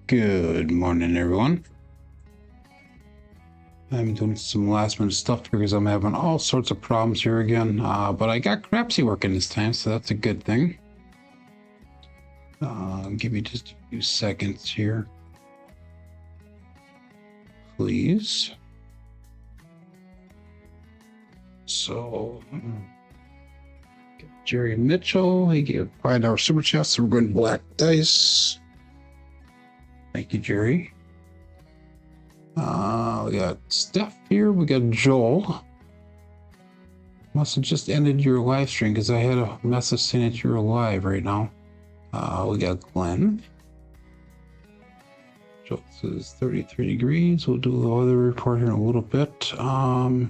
Good morning, everyone. I'm doing some last minute stuff because I'm having all sorts of problems here again, but I got Crapsee working this time, so that's a good thing. Give me just a few seconds here, please. So, Jerry Mitchell, he gave $5 super chat, so we're going black dice. Thank you, Jerry. We got Steph here. We got Joel. Must have just ended your live stream because I had a message saying that you're alive right now. We got Glenn. Joel says 33 degrees. We'll do the weather report here in a little bit. Yeah,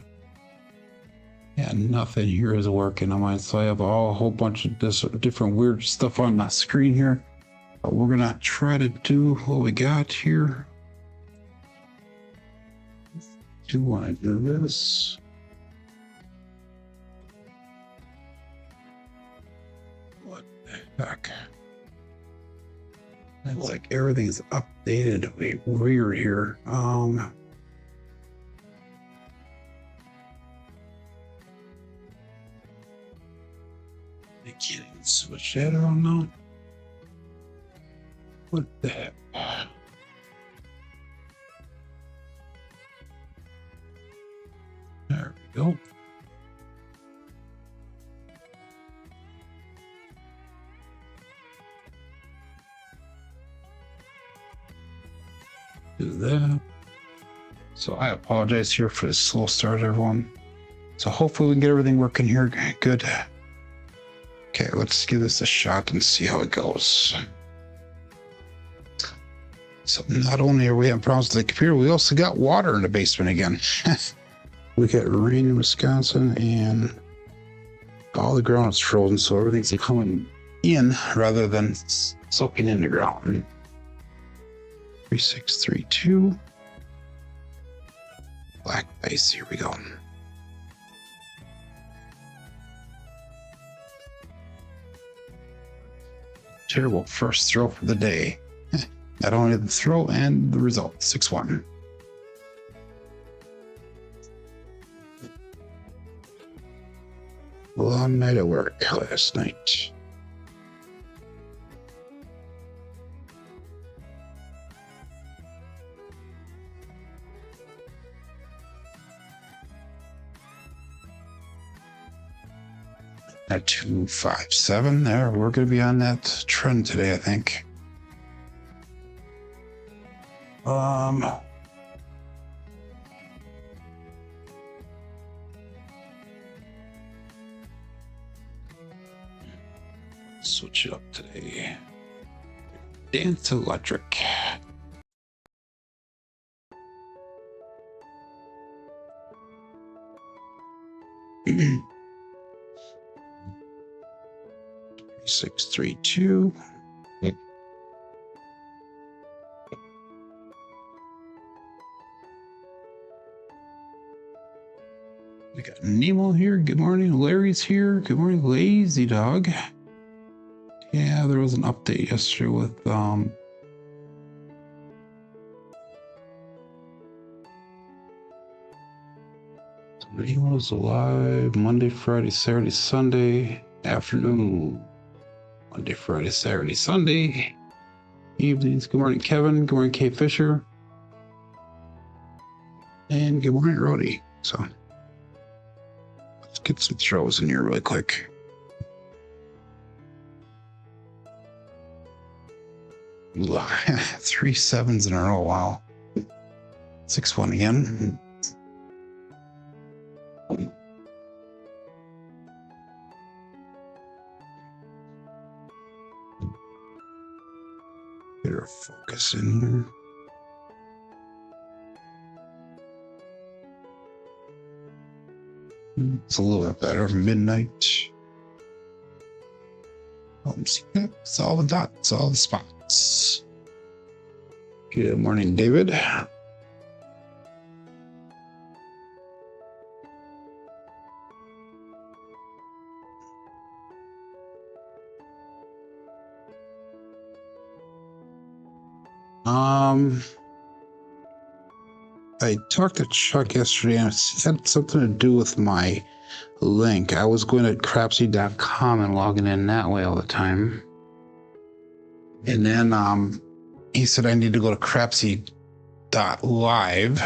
nothing here is working on mine, so I have a whole bunch of different weird stuff on my screen here. But we're gonna try to do what we got here. Do want to do this? What the heck? It's like everything's updated. Weird here. I can't even switch that around now. What the heck? There we go. Do that. So I apologize here for the slow start, everyone. So hopefully we can get everything working here. Good. Okay, let's give this a shot and see how it goes. So not only are we having problems with the computer, we also got water in the basement again. We got rain in Wisconsin and all the ground is frozen, so everything's coming in rather than soaking in the ground. 3632. Black dice, here we go. Terrible first throw for the day. Not only the throw and the result, 6-1. Long night at work last night. At 257 there, we're going to be on that trend today, I think. Switch it up today. Dance electric. Mm-hmm. 632. We got Nemo here. Good morning. Larry's here. Good morning, Lazy Dog. Yeah, there was an update yesterday with Nemo's alive Monday, Friday, Saturday, Sunday afternoon. Monday, Friday, Saturday, Sunday evenings. Good morning, Kevin. Good morning, Kate Fisher. And good morning, Rody. So let's get some throws in here really quick. Three sevens in a row. Wow. 6-1 again. Get our focus in here. It's a little bit better. Midnight. It's all the dots, all the spots. Good morning, David. I talked to Chuck yesterday, and it had something to do with my link. I was going to crapsee.com and logging in that way all the time. And then he said I need to go to crapsee.live.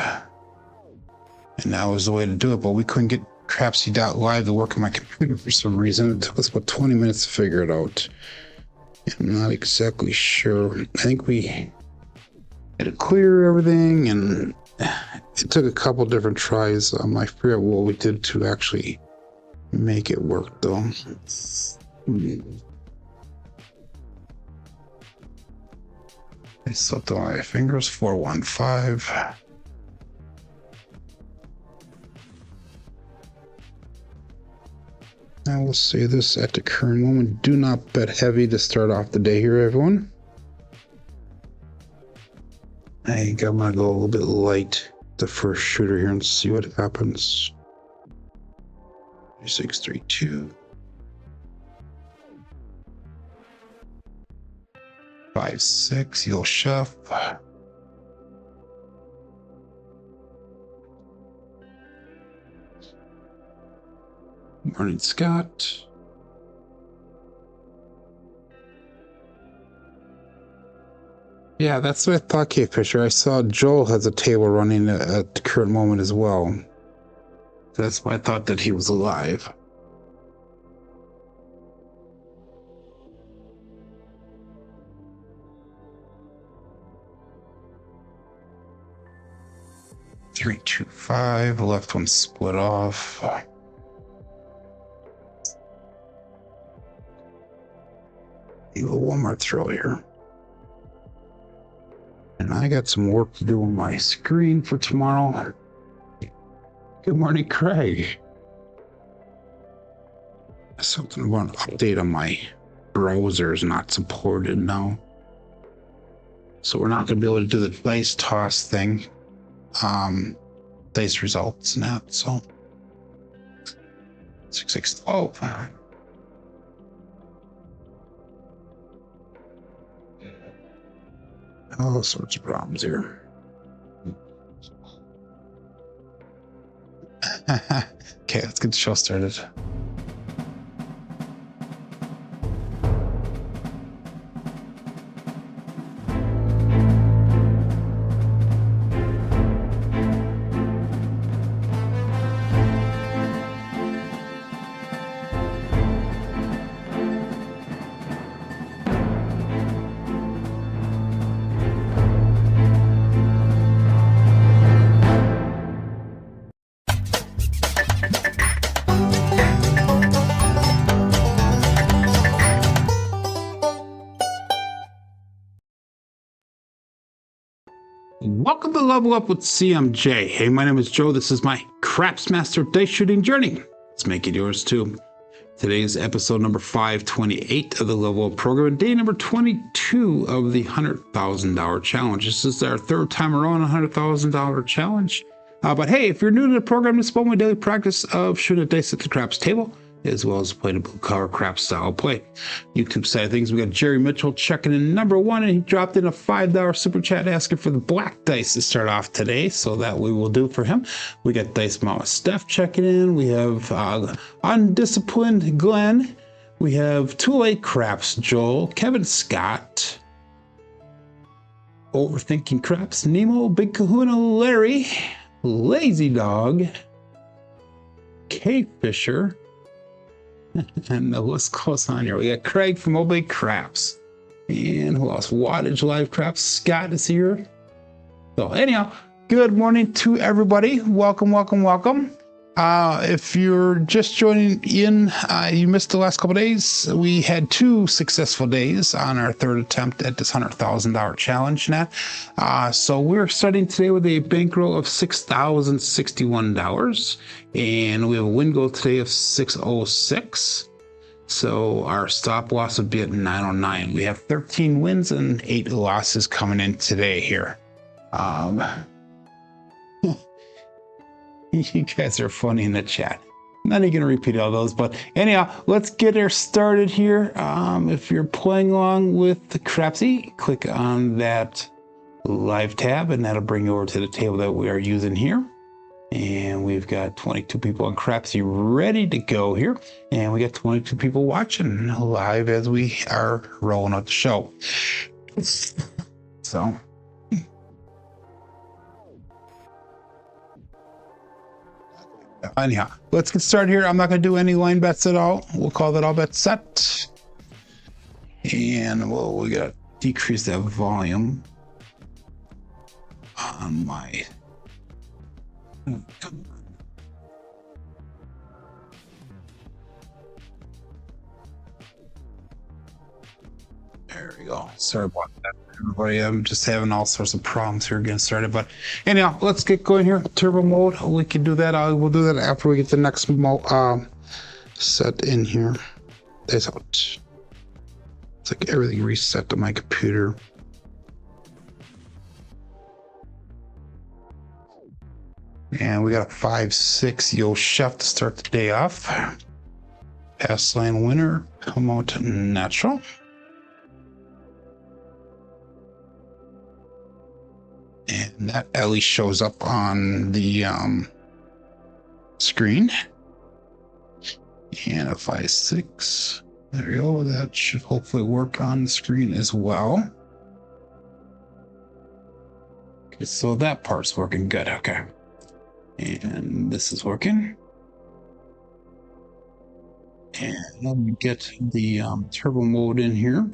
And that was the way to do it, but we couldn't get crapsee.live to work on my computer for some reason. It took us about 20 minutes to figure it out. I'm not exactly sure. I think we had to clear everything, and it took a couple different tries. I forget what we did to actually make it work, though. I slipped on my fingers. 415. I will say this at the current moment: do not bet heavy to start off the day here, everyone. I think I'm gonna go a little bit light the first shooter here and see what happens. 632. 5-6. You'll chef. Morning, Scott. Yeah, that's what I thought, K Fisher. I saw Joel has a table running at the current moment as well. That's why I thought that he was alive. Three, 2, 5. The left one split off. One more throw here. And I got some work to do on my screen for tomorrow. Good morning, Craig. Something about an update on my browser is not supported now. So we're not going to be able to do the dice toss thing. Dice results and that, so. 6-6-12. All sorts of problems here. Okay, let's get the show started. Welcome to Level Up with CMJ. Hey, my name is Joe. This is my Craps Master Dice Shooting Journey. Let's make it yours too. Today is episode number 528 of the Level Up program, and day number 22 of the $100,000 challenge. This is our third time around a $100,000 challenge. But hey, if you're new to the program, this is my daily practice of shooting dice at the craps table, as well as playing a blue collar craps style play. YouTube side of things, we got Jerry Mitchell checking in number 1, and he dropped in a $5 super chat asking for the black dice to start off today, so that we will do for him. We got Dice Mama Steph checking in. We have Undisciplined Glenn. We have 208 Craps Joel, Kevin Scott, Overthinking Craps Nemo, Big Kahuna Larry, Lazy Dog, K Fisher, and the list goes on here. We got Craig from Obey Craps. And who else? Wattage Live Craps. Scott is here. So anyhow, good morning to everybody. Welcome, welcome, welcome. If you're just joining in, you missed the last couple days. We had 2 successful days on our third attempt at this $100,000 challenge now. So we're starting today with a bankroll of $6,061, and we have a win goal today of 606. So our stop loss would be at 909. We have 13 wins and 8 losses coming in today here. You guys are funny in the chat. I'm not even going to repeat all those, but anyhow, let's get her started here. If you're playing along with the Crapsee, click on that live tab, and that'll bring you over to the table that we are using here. And we've got 22 people on Crapsee ready to go here. And we got 22 people watching live as we are rolling out the show. So. Anyhow, let's get started here. I'm not going to do any line bets at all. We'll call that all bets set. And we got to decrease that volume on my. There we go. Sorry about that, everybody. I'm just having all sorts of problems here getting started. But anyhow, let's get going here. Turbo mode. We can do that. We'll do that after we get the next set in here. That's out. It's like everything reset to my computer. And we got a 5-6 Yo Chef to start the day off. Pass line winner. Come out natural. And that Ellie shows up on the screen. And a 5-6. There we go. That should hopefully work on the screen as well. Okay, so that part's working good. Okay. And this is working. And let me get the turbo mode in here.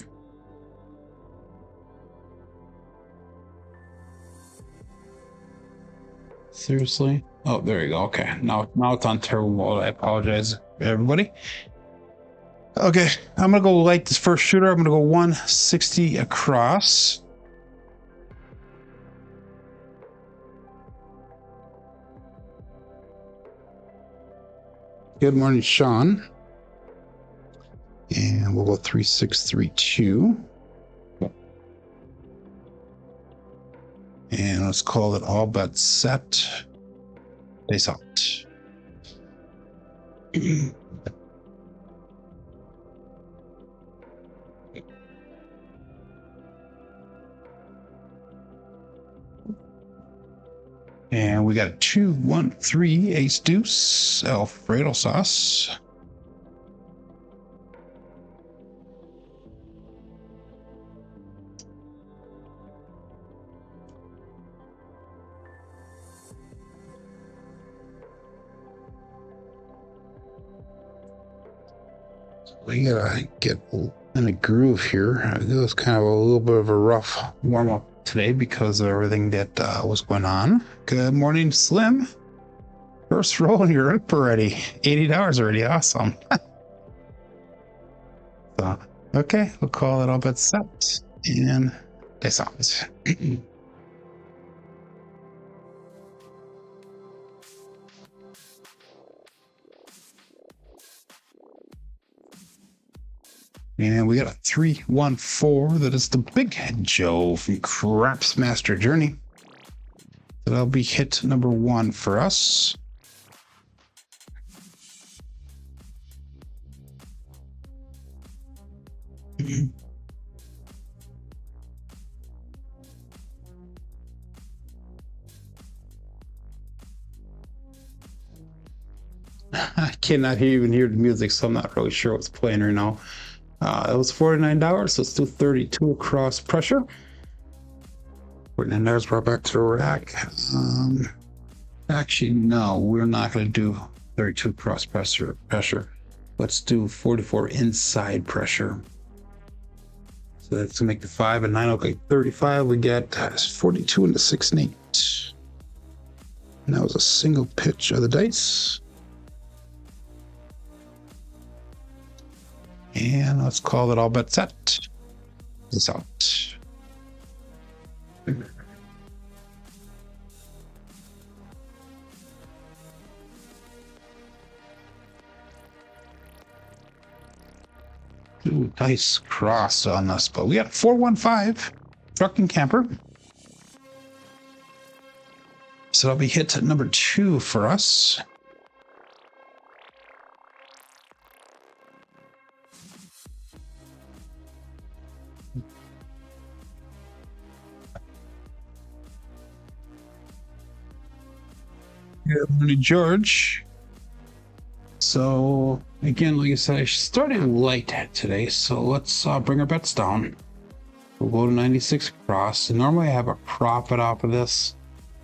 Seriously? Oh, there you go. Okay, now it's on turbo mode. I apologize, everybody. Okay, I'm gonna go light this first shooter. I'm gonna go 160 across. Good morning, Sean. And we'll go 3632. And let's call it all bets set. Face out. And we got a 2-1-3 ace deuce Alfredo sauce. We gotta get in a groove here. It was kind of a little bit of a rough warm up today because of everything that was going on. Good morning, Slim. First roll and you're up already. $80 already. Awesome. So, okay, we'll call it all bets set. And that's all. And we got a 3-1-4. That is the Big Head Joe from Craps Master Journey. So that'll be hit number 1 for us. I cannot even hear the music, so I'm not really sure what's playing right now. It was $49, so let's do 32 across pressure. $49 brought back to the rack. Actually, no, we're not going to do 32 cross pressure. Let's do 44 inside pressure. So that's to make the 5 and 9. Okay, 35. We get 42 into 6 and 8. And that was a single pitch of the dice. And let's call it all bet set. This out. Ooh, dice cross on us, but we got 415 truck and camper. So that'll be hit at number 2 for us. Good morning, George. So again, like I said, I started light today, so let's bring our bets down. We'll go to 96 across. And normally I have a profit off of this,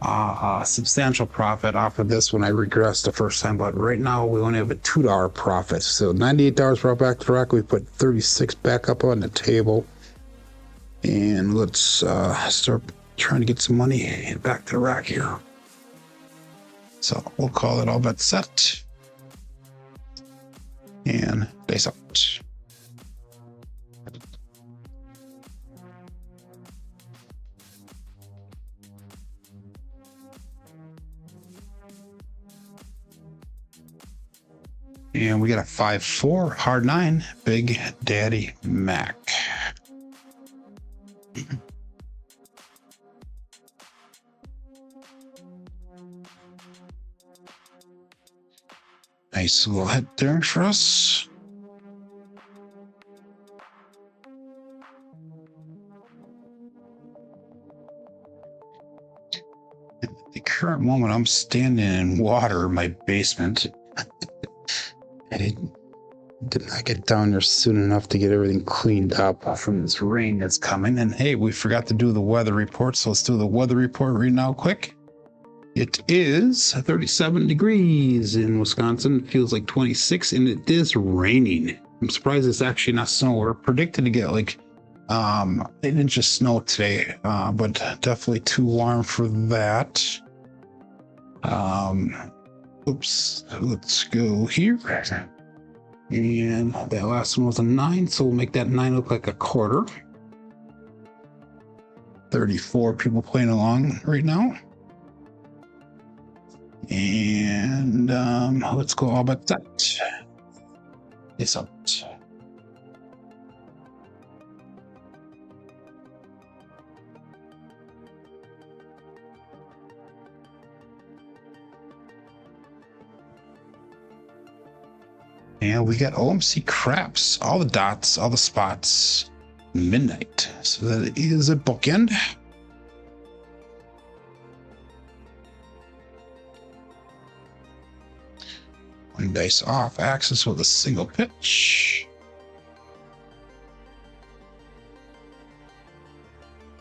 a substantial profit off of this when I regressed the first time, but right now we only have a $2 profit. So $98 brought back to the rack. We put 36 back up on the table, and let's start trying to get some money back to the rack here. So we'll call it all bet set. And dice out. And we got a 5-4 hard 9 Big Daddy Mac. Nice little hit there for us. At the current moment, I'm standing in water in my basement. I did not get down there soon enough to get everything cleaned up from this rain that's coming. And hey, we forgot to do the weather report, so let's do the weather report right now quick. It is 37 degrees in Wisconsin. It feels like 26, and it is raining. I'm surprised it's actually not snow. We're predicted to get like an inch of snow today, but definitely too warm for that. Oops, let's go here. And that last one was a 9, so we'll make that 9 look like a quarter. 34 people playing along right now. And let's go all but that. It's up. And we got OMC Craps, all the dots, all the spots, midnight. So that is a bookend. One dice off, axis with a single pitch.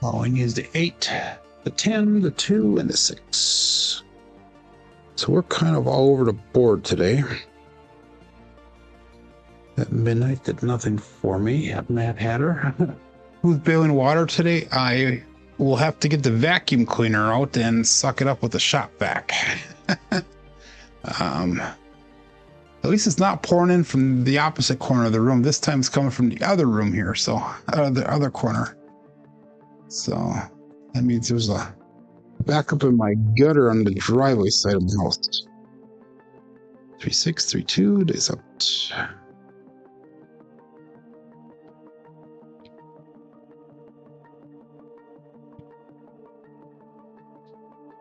Following is the 8, the 10, the 2, and the 6. So we're kind of all over the board today. At midnight did nothing for me. Mad Hatter. Who's bailing water today? I will have to get the vacuum cleaner out and suck it up with the shop vac. At least it's not pouring in from the opposite corner of the room. This time it's coming from the other room here, so the other corner. So that means there's a backup in my gutter on the driveway side of the house. 3-6, 3-2, days out.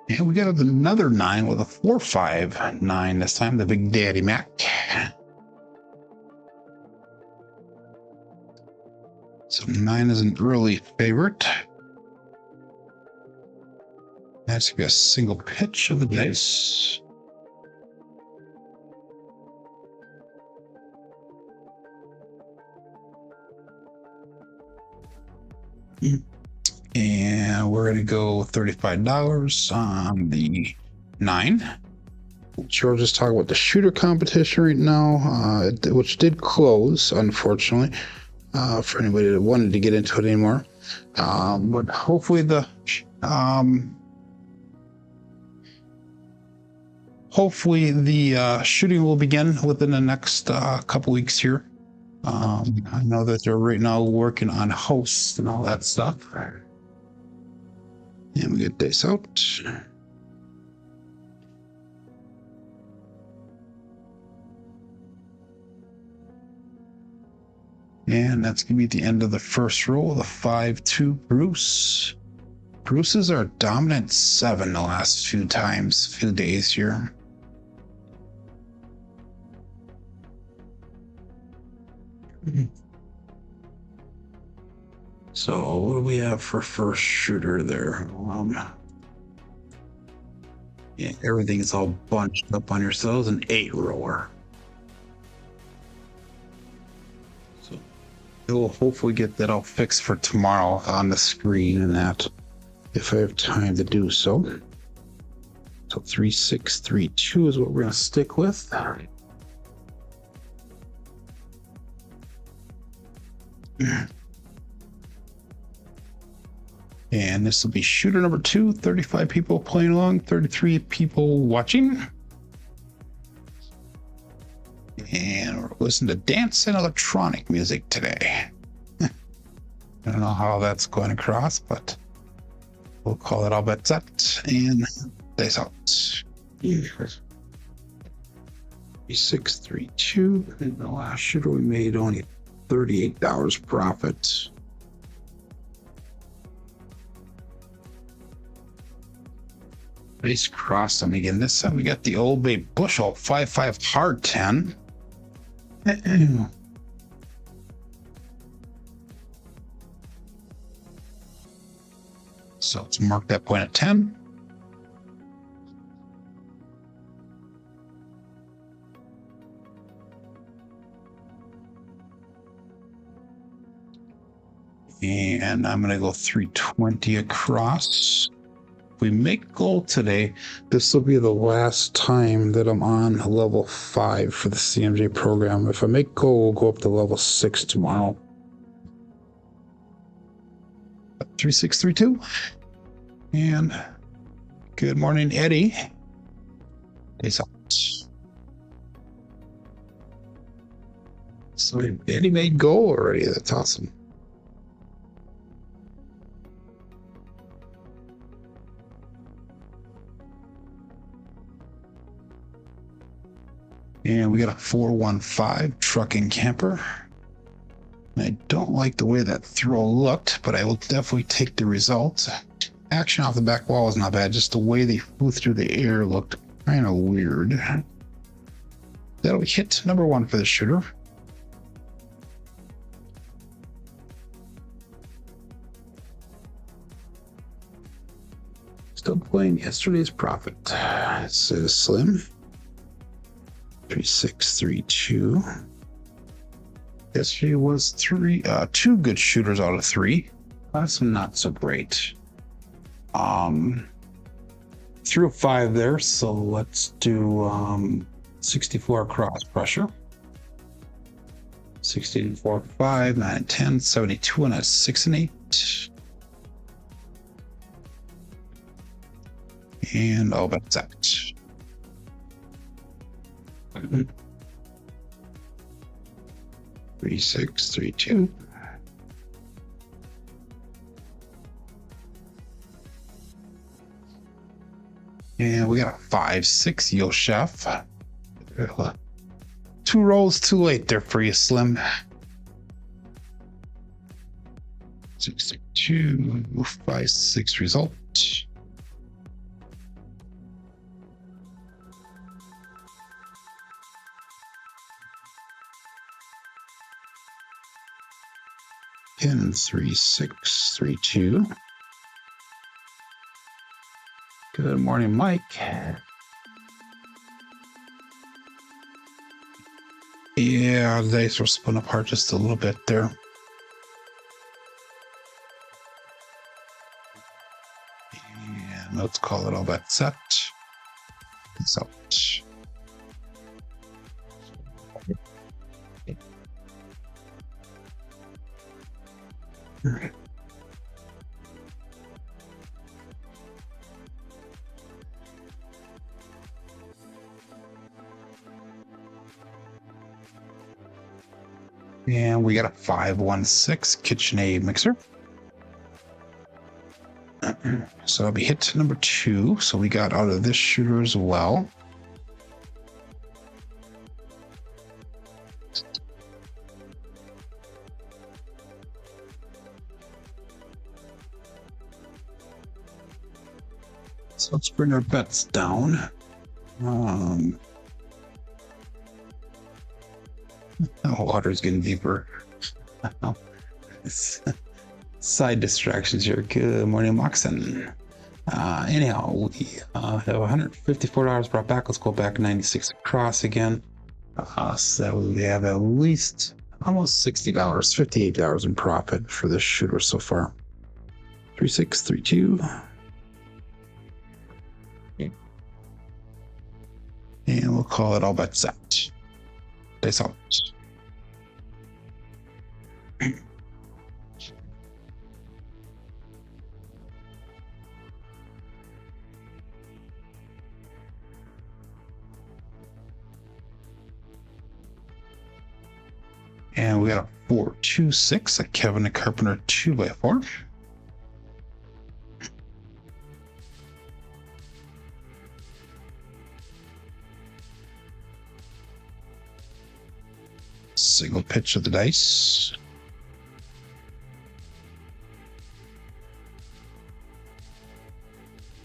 And we got another 9 with a 4-5-9 this time, the Big Daddy Mac. So 9 is an early favorite. That's gonna be a single pitch of the dice. And we're going to go $35 on the 9. George is talking about the shooter competition right now, which did close, unfortunately, for anybody that wanted to get into it anymore. But hopefully the shooting will begin within the next couple weeks here. I know that they're right now working on hosts and all that stuff. And we get dice out. And that's going to be the end of the first roll, the 5-2 Bruce. Bruce's are dominant 7 the last few days here. So what do we have for first shooter there? Yeah, everything's all bunched up on your cells, an 8-rower. So we'll hopefully get that all fixed for tomorrow on the screen and that, if I have time to do so. So 3632 is what we're going to stick with. And this will be shooter number 2, 35 people playing along, 33 people watching. And we're listening to dance and electronic music today. I don't know how that's going across, but we'll call it all bets set and dice out. 3632. And the last shooter we made only $38 profit. Base cross them again. This time we got the Old Bay Bushel 5-5 hard 10. So let's mark that point at 10. And I'm going to go 320 across. If we make goal today, this will be the last time that I'm on level 5 for the CMJ program. If I make goal, we'll go up to level 6 tomorrow. 3632. And good morning, Eddie. Days out. So Eddie made goal already. That's awesome. And we got a 415 truck and camper. I don't like the way that throw looked, but I will definitely take the results. Action off the back wall is not bad. Just the way they flew through the air looked kind of weird. That'll be hit number 1 for the shooter. Still playing yesterday's profit. Says Slim. 3632. Yesterday was 2 good shooters out of 3. That's not so great. 305 there, so let's do 64 cross pressure. 16, 4, 5, 9, 10, 72 and a 6 and 8. And all bets out. 3632. And we got a 5-6 Yo Chef. 2 rolls too late there for you, Slim. 632, 5-6 result. Penn 3632. Good morning, Mike. Yeah, the dice were spun apart just a little bit there. And let's call it all bet set. It's out. And we got a 516 KitchenAid mixer. So that'll be hit number 2. So we got out of this shooter as well. So let's bring our bets down. Oh, water's getting deeper. Side distractions here. Good morning, Moxon. Anyhow, we have $154 brought back. Let's go back 96 across again. So we have at least almost $60, $58 in profit for this shooter so far. 3632. And we'll call it all bets set. Dice out. And we got a 4-2-6, a Kevin and Carpenter 2x4. Single pitch of the dice.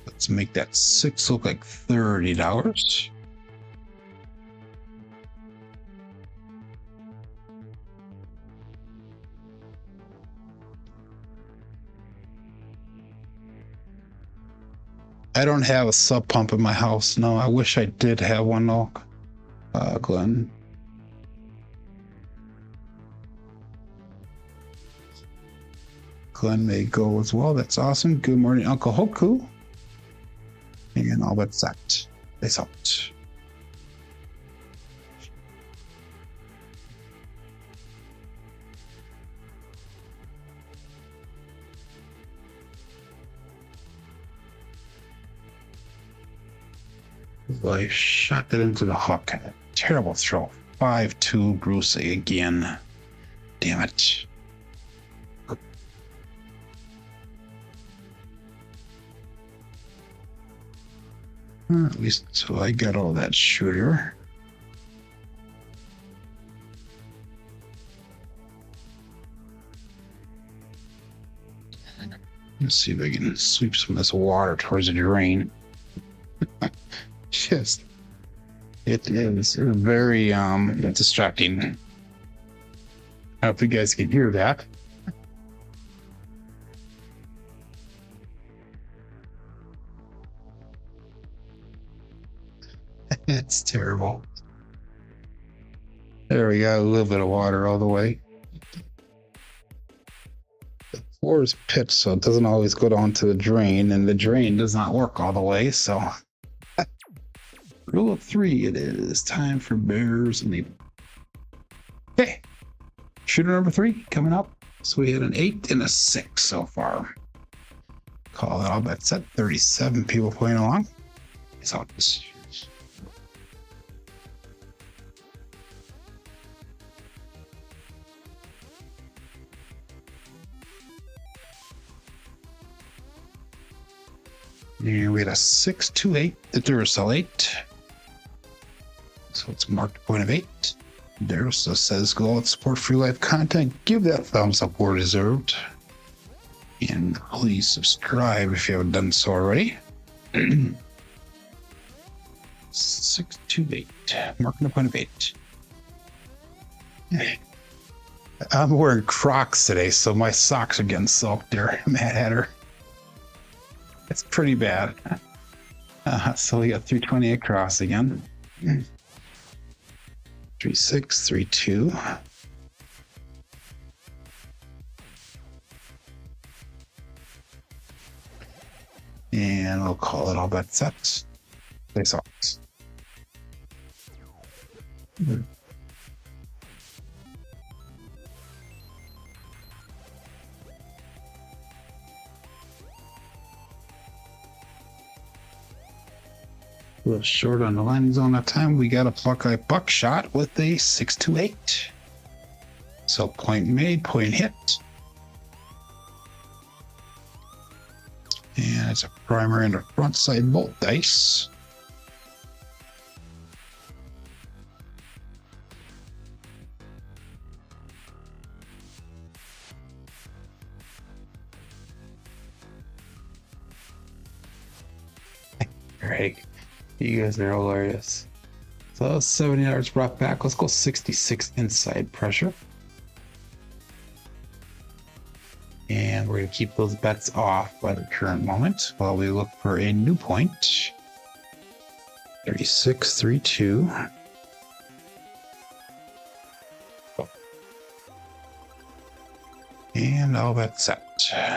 Let's make that 6 look like $30. I don't have a sub pump in my house. No, I wish I did have one though. Glenn. Glenn may go as well. That's awesome. Good morning, Uncle Hoku. And all that's that. Peace out. I shot that into the hook. Terrible throw. 5-2 Bruce again. Damn it. At least so I got all that shooter. Let's see if I can sweep some of this water towards the drain. Just, it is very distracting. I don't know if you guys can hear that. It's terrible. There we go, a little bit of water all the way. The floor is pitched, so it doesn't always go down to the drain, and the drain does not work all the way, so. Rule of 3, it is time for Bears and the. Okay, shooter number 3 coming up. So we had an 8 and a 6 so far. Call it all bets set. 37 people playing along. It's all this. And we had a 6-2-8, the Duracell 8. So it's marked point of 8. Duracell says go out, support free life content. Give that thumbs up where deserved. And please subscribe if you haven't done so already. 6-2-8, marking the point of 8. I'm wearing Crocs today, so my socks are getting soaked there, Mad Hatter. It's pretty bad. So we got 320 across again. 3632. And I'll call it all bets set. Place out. A little short on the landing zone that time. We got a Buckeye buckshot with a 6-2-8. So point made, point hit. And it's a primer and a front side bolt dice. Greg, you guys are hilarious. So 70 yards brought back. Let's go 66 inside pressure. And we're to keep those bets off by the current moment while we look for a new point. 36-32. And all that's set.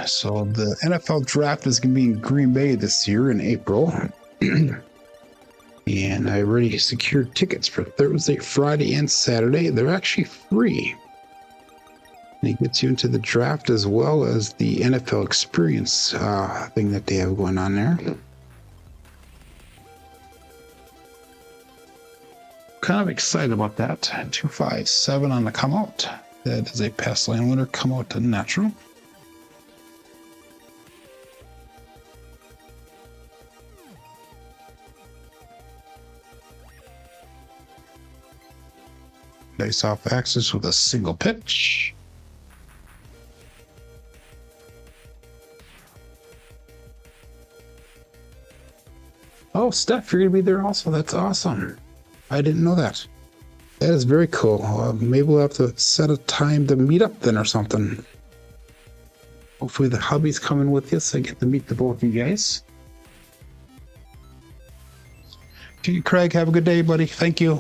So the NFL draft is going to be in Green Bay this year in April. And I already secured tickets for Thursday, Friday, and Saturday. They're actually free. And it gets you into the draft as well as the NFL experience thing that they have going on there. Kind of excited about that. 257 on the come out. That is a pass line winner, come out to natural. Nice off axis with a single pitch. Oh, Steph, you're going to be there also. That's awesome. I didn't know that. That is very cool. Maybe we'll have to set a time to meet up then or something. Hopefully the hubby's coming with you so I get to meet the both of you guys. Okay, Craig, have a good day, buddy. Thank you.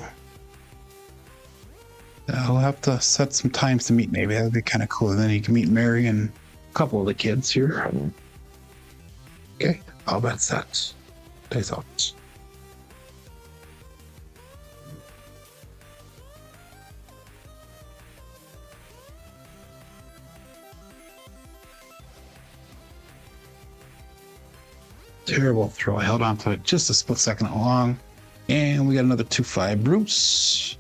I'll have to set some times to meet maybe. That would be kind of cool. And then you can meet Mary and a couple of the kids here. Okay, all that's set. Days out. Terrible throw. I held on to it just a split second long. And we got another 2-5 Bruce.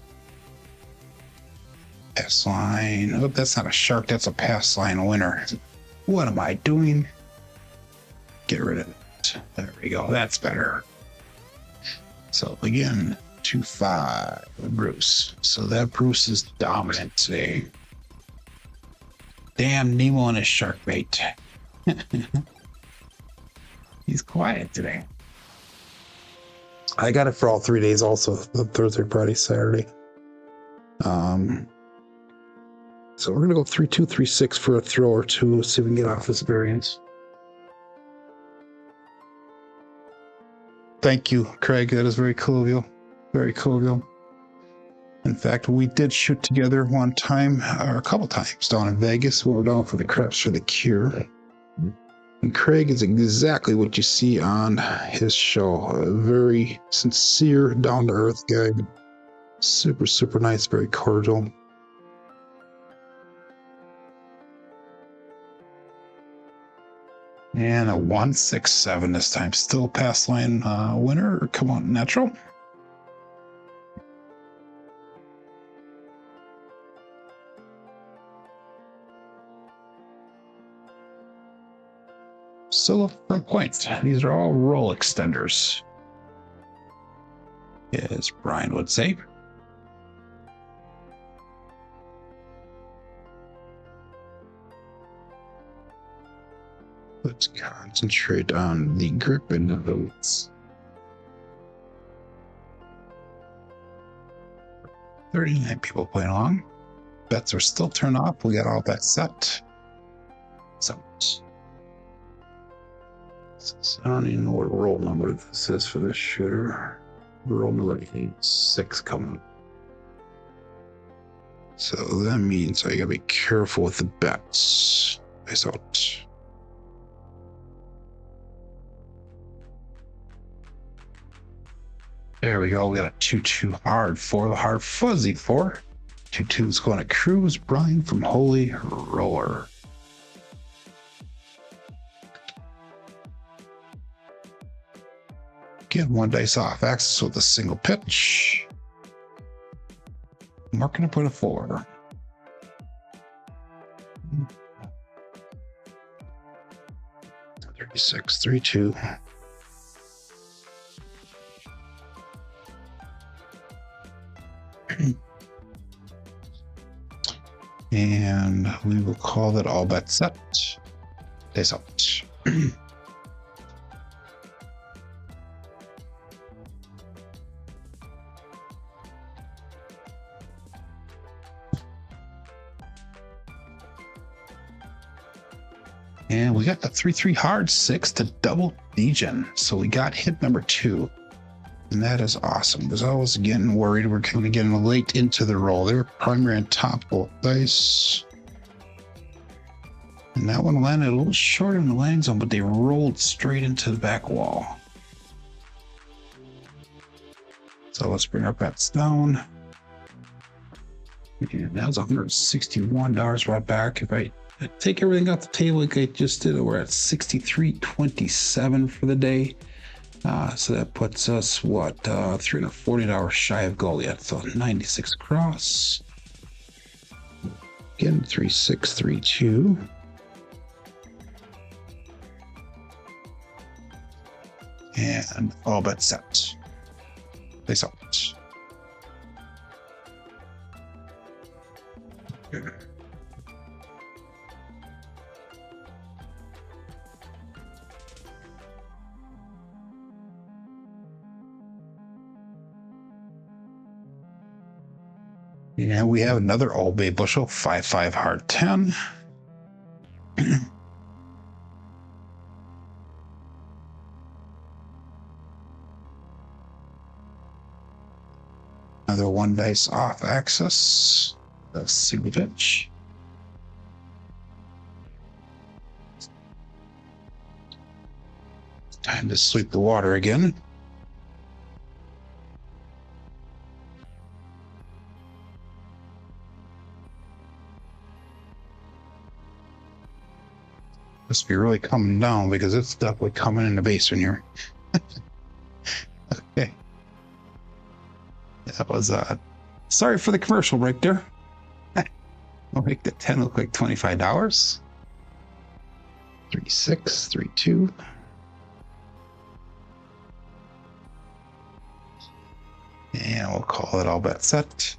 Pass line. Oh, that's not a shark. That's a pass line winner. What am I doing? Get rid of it. There we go. That's better. So again, 2-5 Bruce. So that Bruce is dominant today. Damn Nemo and his shark bait. He's quiet today. I got it for all 3 days also, the Thursday, Friday, Saturday. So we're going to go 3-2, 3-6 for a throw or two, see if we can get off this variance. Thank you, Craig. That is very cool of you. Very cool of you. In fact, we did shoot together one time, or a couple times down in Vegas. We were down for the Crapsee for the Cure. And Craig is exactly what you see on his show. A very sincere, down-to-earth guy. Super, super nice, very cordial. And a 1-6-7 this time. Still pass line winner. Come on, natural. Still for a point. These are all roll extenders, as Brian would say. Let's concentrate on the grip and the votes. 39 people playing along. Bets are still turned off. We got all bets set. So I don't even know what roll number this is for this shooter. Roll number 6 coming. So that means I gotta be careful with the bets. Nice out. There we go. We got a 2-2 hard 4, the hard fuzzy 4. 2-2 is going to Cruise. Brian from Holy Roller. Again, one dice off axis with a single pitch. Marking to put a 4. $36, 3-2. And we will call that all bets set. Days out. And we got the 3-3 hard 6 to double degen. So we got hit number 2. And that is awesome, because I was getting worried we're kind of getting late into the roll. They were primary on top both dice. And that one landed a little short in the landing zone, but they rolled straight into the back wall. So let's bring our bets down. And that was $161 right back. If I take everything off the table like I just did, we're at $63.27 for the day. So that puts us, what, $340 shy of Goliath. So 96 across. Again, 3632. And all bets set. Place out. Okay. And we have another Old Bay bushel, 5-5 hard 10. Another 1 dice off axis. That's single pitch. Time to sweep the water again. Must be really coming down, because it's definitely coming in the basement here. Okay. That was sorry for the commercial break there. I'll make the 10 look like $25. 3632. And we'll call it all bet set.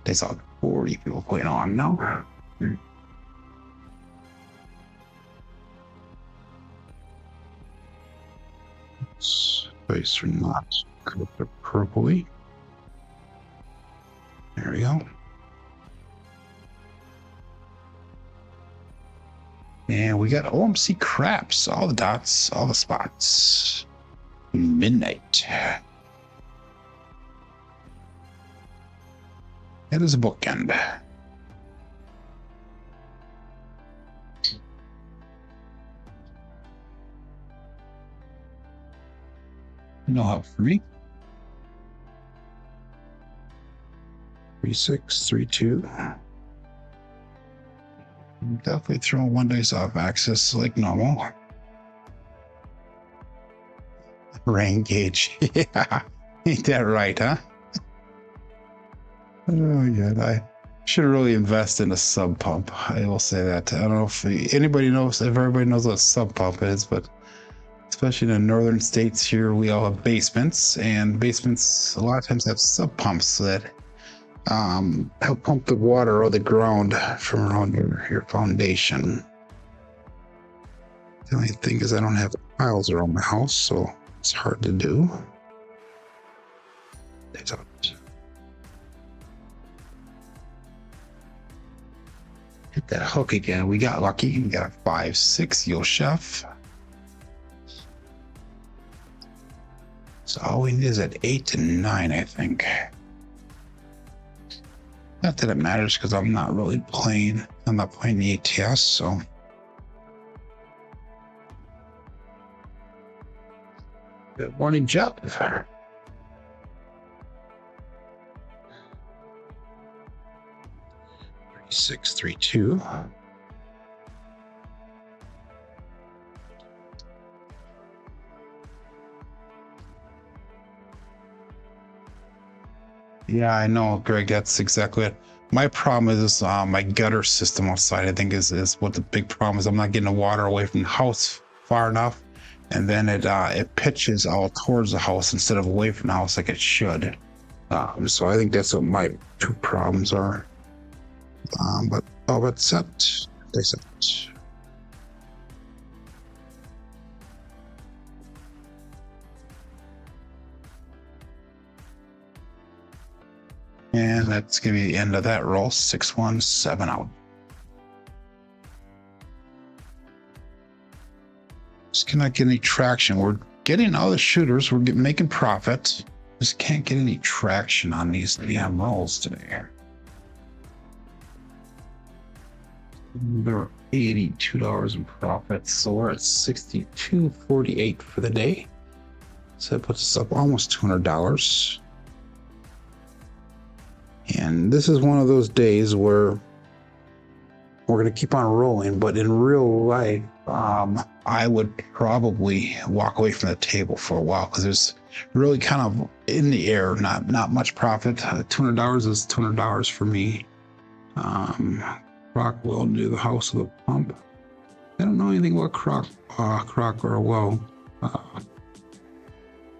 There's all 40 people playing on now. Space or not cooked appropriately. There we go. And we got OMC Craps, all the dots, all the spots. Midnight. That is a bookend. No help for me. 3632. Definitely throwing 1 dice off axis like normal. Rain gauge. Yeah. Ain't that right, huh? Oh, yeah. I should really invest in a sub pump. I will say that. I don't know if anybody knows, if everybody knows what a sub pump is, but especially in the northern states here, we all have basements, and basements a lot of times have sub pumps that help pump the water or the ground from around your foundation. The only thing is I don't have tiles around my house, so it's hard to do. There's out. Hit that hook again. We got lucky. We got a 5-6 Yoshef. So all we need is at 8 to 9, I think. Not that it matters, because I'm not really playing. I'm not playing the ATS, so. Good morning, Jeff. 3632. Yeah, I know, Greg. That's exactly it. My problem is my gutter system outside, I think, is what the big problem is. I'm not getting the water away from the house far enough, and then it pitches all towards the house instead of away from the house like it should. So I think that's what my 2 problems are. But all but set. They set. And that's going to be the end of that roll. 6-1, 7 out. Just cannot get any traction. We're getting all the shooters. We're making profit. Just can't get any traction on these damn rolls today. They're $82 in profit, so we're at $62.48 for the day. So that puts us up almost $200. And this is one of those days where we're going to keep on rolling, but in real life, I would probably walk away from the table for a while because there's really kind of in the air, not much profit. $200 is $200 for me. Croc will do the house of the pump. I don't know anything about Croc or well.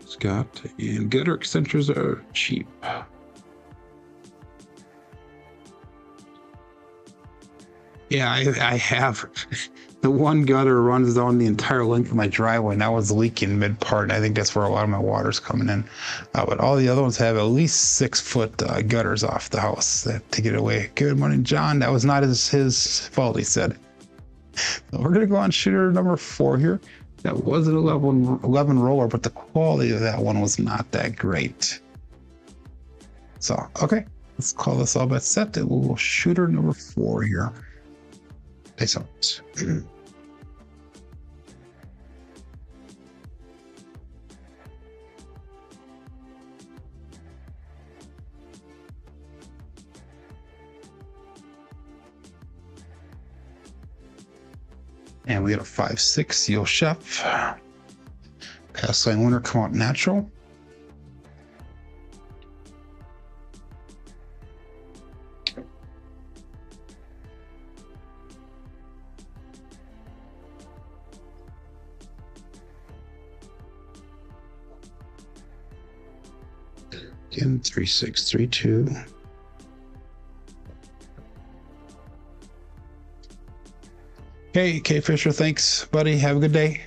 Scott and gutter extenders are cheap. Yeah, I have. The one gutter runs down the entire length of my driveway, and that was leaking mid-part. I think that's where a lot of my water's coming in. But all the other ones have at least 6-foot gutters off the house to get away. Good morning, John. That was not his fault, he said. So we're going to go on shooter number 4 here. That was an 11 roller, but the quality of that one was not that great. So, okay, let's call this all bet set. We'll go shooter number 4 here. Peace out. And we got a 5-6 Yo Chef. Pass line winner come out natural. Again, 3-6-3-2. Hey, K Fisher, thanks, buddy. Have a good day.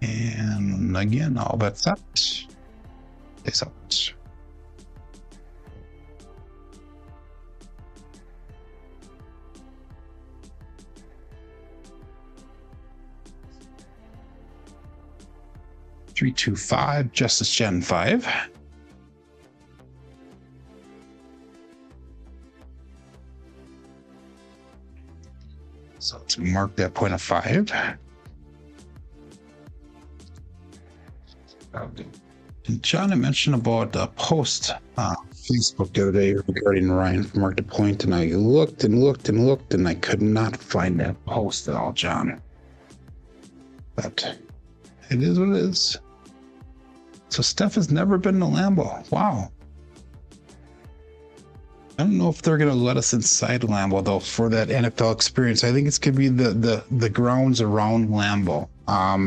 And again, all bets up. Peace out. Three, 2, 5, Justice Gen 5. So let's mark that point of 5. And John, I mentioned about a post on Facebook the other day regarding Ryan from Mark the Point, and I looked and looked and looked, and I could not find that post at all, John. But it is what it is. So Steph has never been to Lambeau. Wow. I don't know if they're going to let us inside Lambeau, though, for that NFL experience. I think it's going to be the grounds around Lambeau.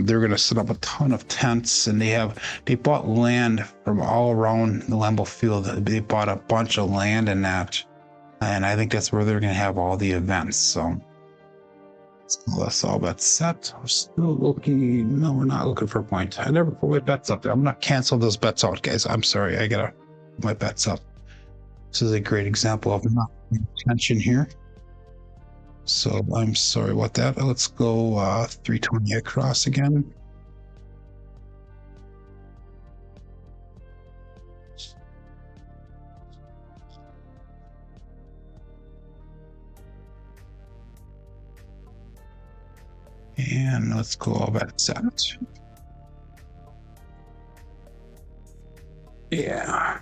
They're going to set up a ton of tents, and they bought land from all around the Lambeau field. They bought a bunch of land in that, and I think that's where they're going to have all the events. So that's all bets set. We're still looking. No, we're not looking for a point. I never put my bets up there. I'm not cancel those bets out, guys. I'm sorry. I gotta put my bets up. This is a great example of not paying attention here. So I'm sorry about that. Let's go 320 across again. And let's go all bet set. Yeah.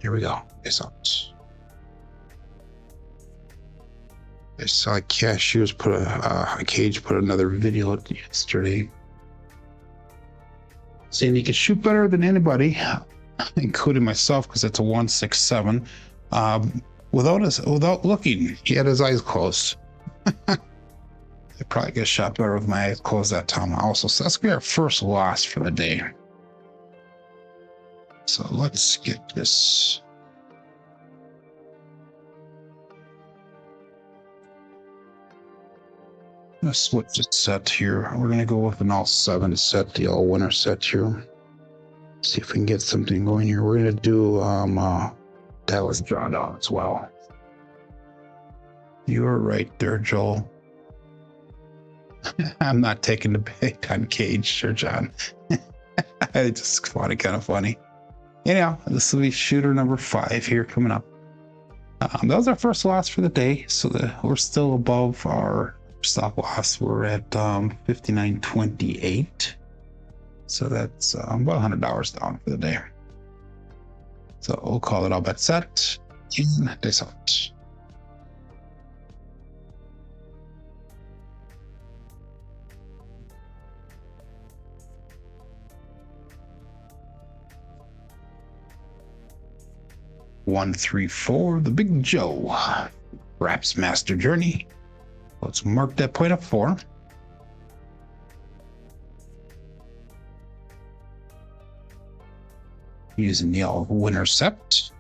Here we go. It's out. I saw Cashews put a Cage put another video out yesterday saying he could shoot better than anybody, including myself, because it's a 167. Without looking, he had his eyes closed. I probably get shot better with my eyes closed that time also. So that's gonna be our first loss for the day. So let's get this. I'm gonna switch the set here. We're gonna go with an all 7 set, the all winner set here. See if we can get something going here. We're gonna do that was drawn out as well. You were right there, Joel. I'm not taking the bait on Cage, Sir John. I just find it kind of funny. Anyhow, this will be shooter number 5 here coming up. That was our first loss for the day, so we're still above our stop loss. We're at 59.28, so that's about $100 down for the day. So we'll call it all bet set and this out. One, 3, 4, the Big Joe. Craps Master Journey. Let's mark that point up 4. Using the Wintercept.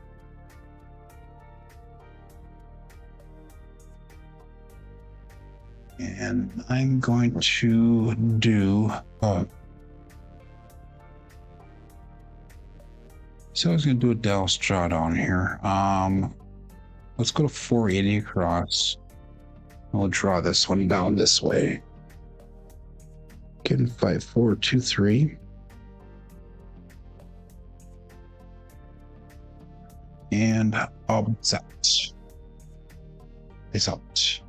And I'm going to do so I was going to do a Dallas drawdown here. Let's go to 480 across. We'll draw this one down this way. Getting 5, 4, 2, 3. And I'll set. This out.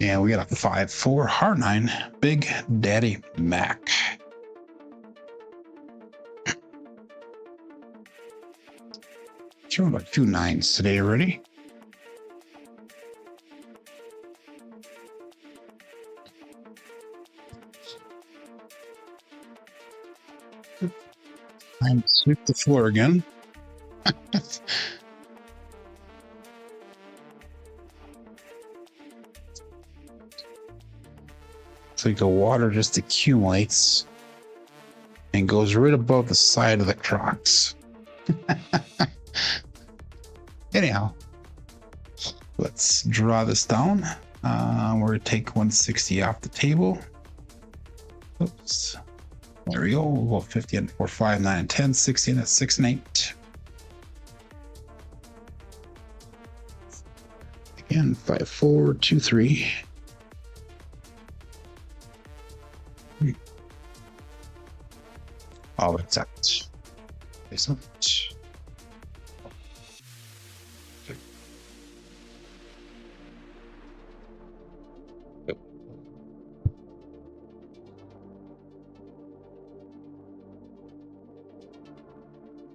And we got a 5, 4, harrah 9, Big Daddy Mac. Throwing about 2 9s today already. Time to sweep the floor again. It's like the water just accumulates and goes right above the side of the Crocs. Anyhow, let's draw this down. We're going to take 160 off the table. Oops. There we go. We'll go 50 and 4, 5, 9, and 10, 60 and 6 and 8. Again, 5, 4, 2, 3. All that's out. Face out.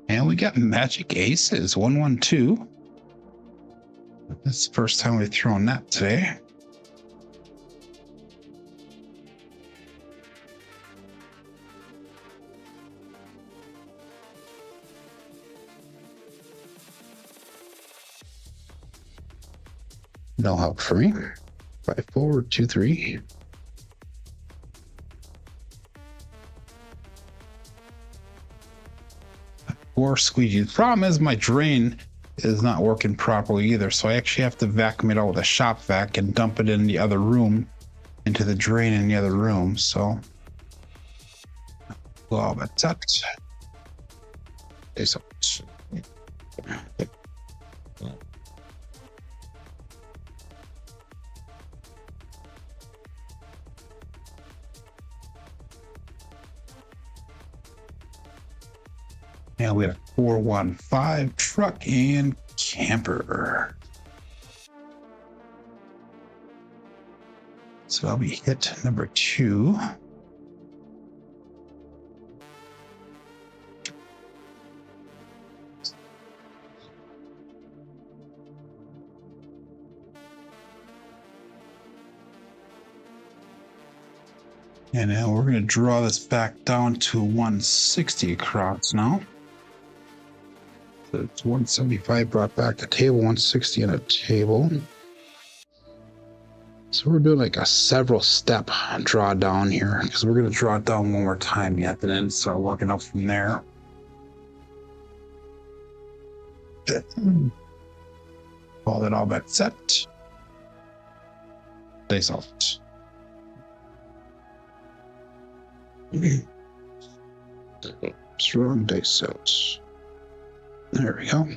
And we got Magic Aces, 112. That's the first time we've thrown that today. No help for me. 5, 4, 2, 3. Or squeegee. The problem is my drain is not working properly either, so I actually have to vacuum it out with a shop vac and dump it in the other room, into the drain in the other room. So, well, that's that. It's and we have 415 truck and camper. So that'll be hit number 2. And now we're going to draw this back down to 160 across now. So it's 175 brought back to table, 160 on a table. So we're doing like a several step drawdown here because we're going to draw it down one more time yet and then start working up from there. Call that all bet set. Dice out. Strong dice out. There we go.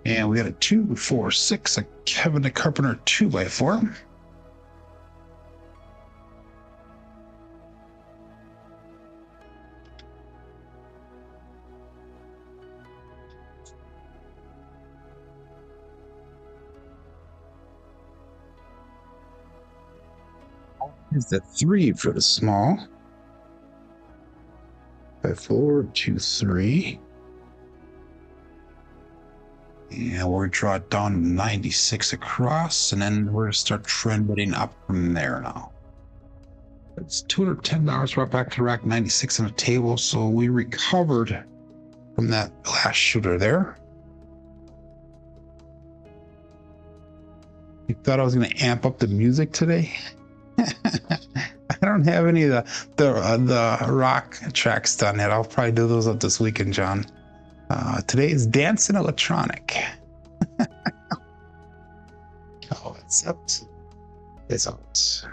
And we got a 2, 4, 6, a Kevin the Carpenter 2x4. Is the 3 for the small. 5, 4, 2, 3. And we're draw it down to 96 across, and then we're gonna start trending up from there now. It's $210 right back to rack 96 on the table, so we recovered from that last shooter there. You thought I was gonna amp up the music today? I don't have any of the rock tracks done yet. I'll probably do those up this weekend, John. Today is dance and electronic. Oh, it's out. It's out.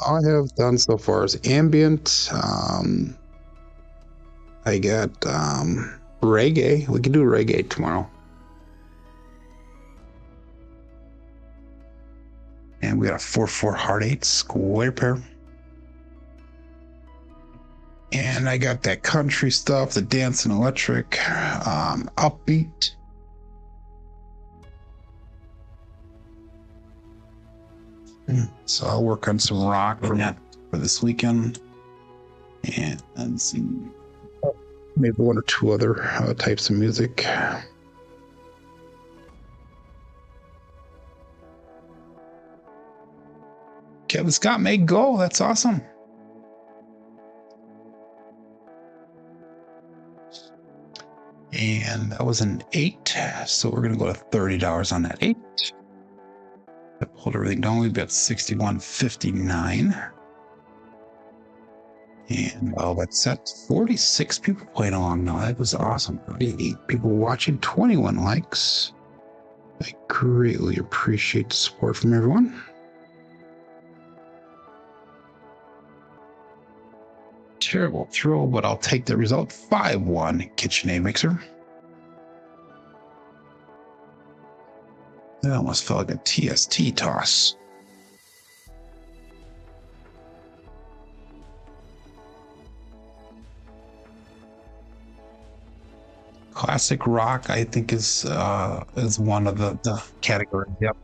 All I have done so far is ambient. I got reggae. We can do reggae tomorrow. And we got a 4/4 hard 8 square pair. And I got that country stuff, the dance and electric, upbeat. So I'll work on some rock for this weekend. And let's see, maybe 1 or 2 other types of music. Kevin Scott made goal. That's awesome. And that was an 8. So we're going to go to $30 on that 8. Hold everything down. We've got 61.59. And all that's set. 46 people playing along now. That was awesome. 38 people watching, 21 likes. I greatly appreciate the support from everyone. Terrible throw, but I'll take the result. 5-1 KitchenAid mixer. That almost felt like a TST toss. Classic rock, I think, is one of the categories. Yep.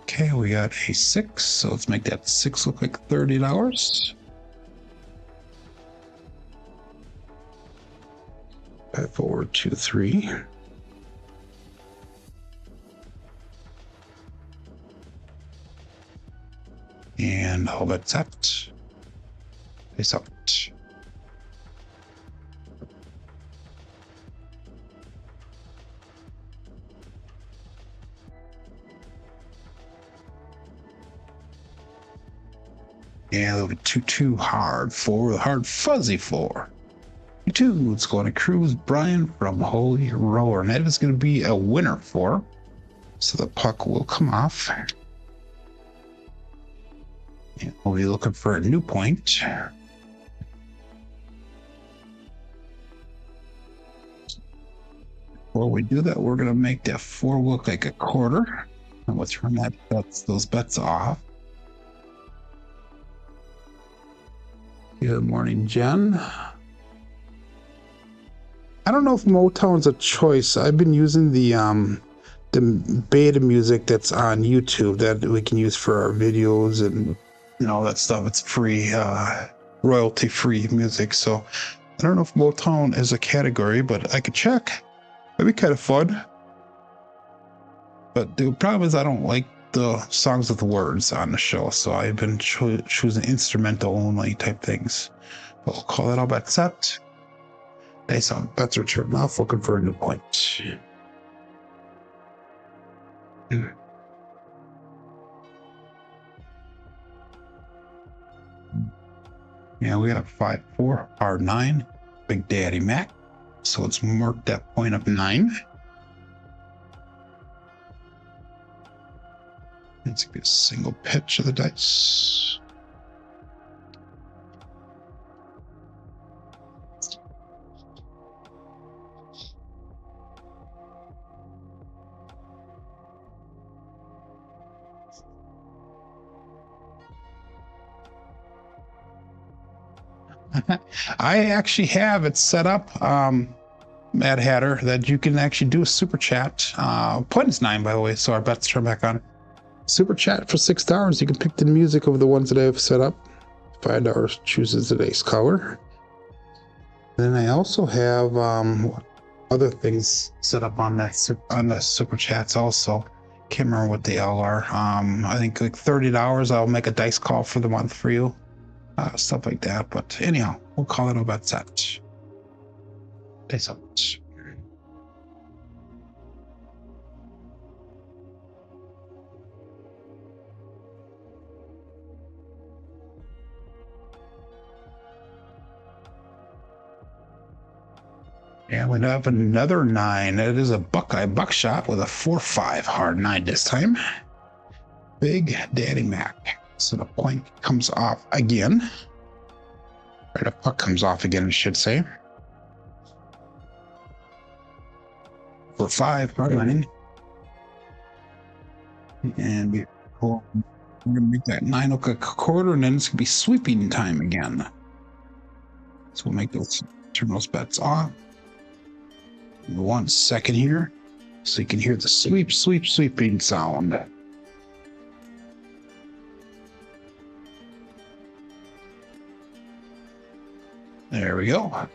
Okay, we got a 6, so let's make that 6 look like $30. 5, 4, 2, 3. And all that's set. Face out. Yeah, a little bit 2-2 hard 4, hard fuzzy 4. 2, it's going to Cruise Brian from Holy Roller. And that is going to be a winner for. So the puck will come off. And we'll be looking for a new point. Before we do that, we're going to make that 4 look like a quarter. And we'll turn those bets off. Good morning, Jen. I don't know if Motown's a choice. I've been using the beta music that's on YouTube that we can use for our videos and all that stuff. It's free, royalty-free music. So I don't know if Motown is a category, but I could check. That'd be kind of fun. But the problem is I don't like the songs with the words on the show, so I've been choosing instrumental only type things. But we'll call that all bet set. Dice out. Bets are turned off. Looking for a new point. Yeah, we got a 5-4 R9. Big Daddy Mac. So let's mark that point up 9. Let's get a single pitch of the dice. I actually have it set up, Mad Hatter, that you can actually do a super chat. Point is 9, by the way, so our bets turn back on. Super chat for $6. You can pick the music of the ones that I have set up. $5 chooses today's color. Then I also have other things set up on that on the super chats also. Can't remember what they all are. I think like $30. I'll make a dice call for the month for you. Stuff like that. But anyhow, we'll call it a bet set. Dice out. And we have another 9. It is a Buckeye buckshot with a 4-5 hard 9 this time. Big Daddy Mac. So the point comes off again. Right, a puck comes off again, I should say. 4-5 hard 9. And we're gonna make that 9 look like a quarter, and then it's gonna be sweeping time again. So we'll make those, turn those bets off. 1 second here, so you can hear the sweeping sound. There we go.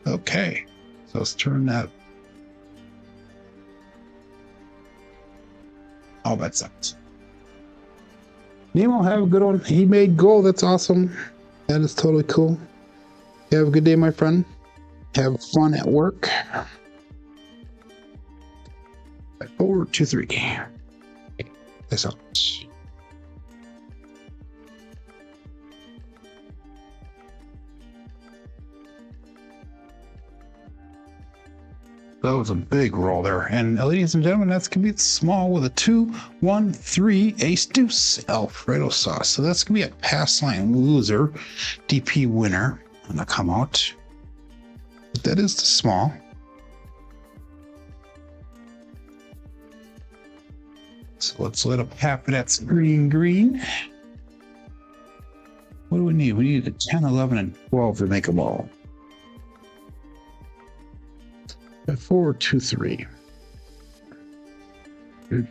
Okay, so let's turn that. All bets out. Nemo, have a good one. He made goal. That's awesome. That is totally cool. Have a good day, my friend. Have fun at work. 4, 2, 3. This out. That was a big roll there. And ladies and gentlemen, that's going to be small with a 2, 1, 3, ace deuce Alfredo sauce. So that's going to be a pass line loser, DP winner. Gonna come out. But that is the small. So let's let up half of that green. What do we need? We need a 10, 11, and 12 to make a ball. 4, 2, 3. Good.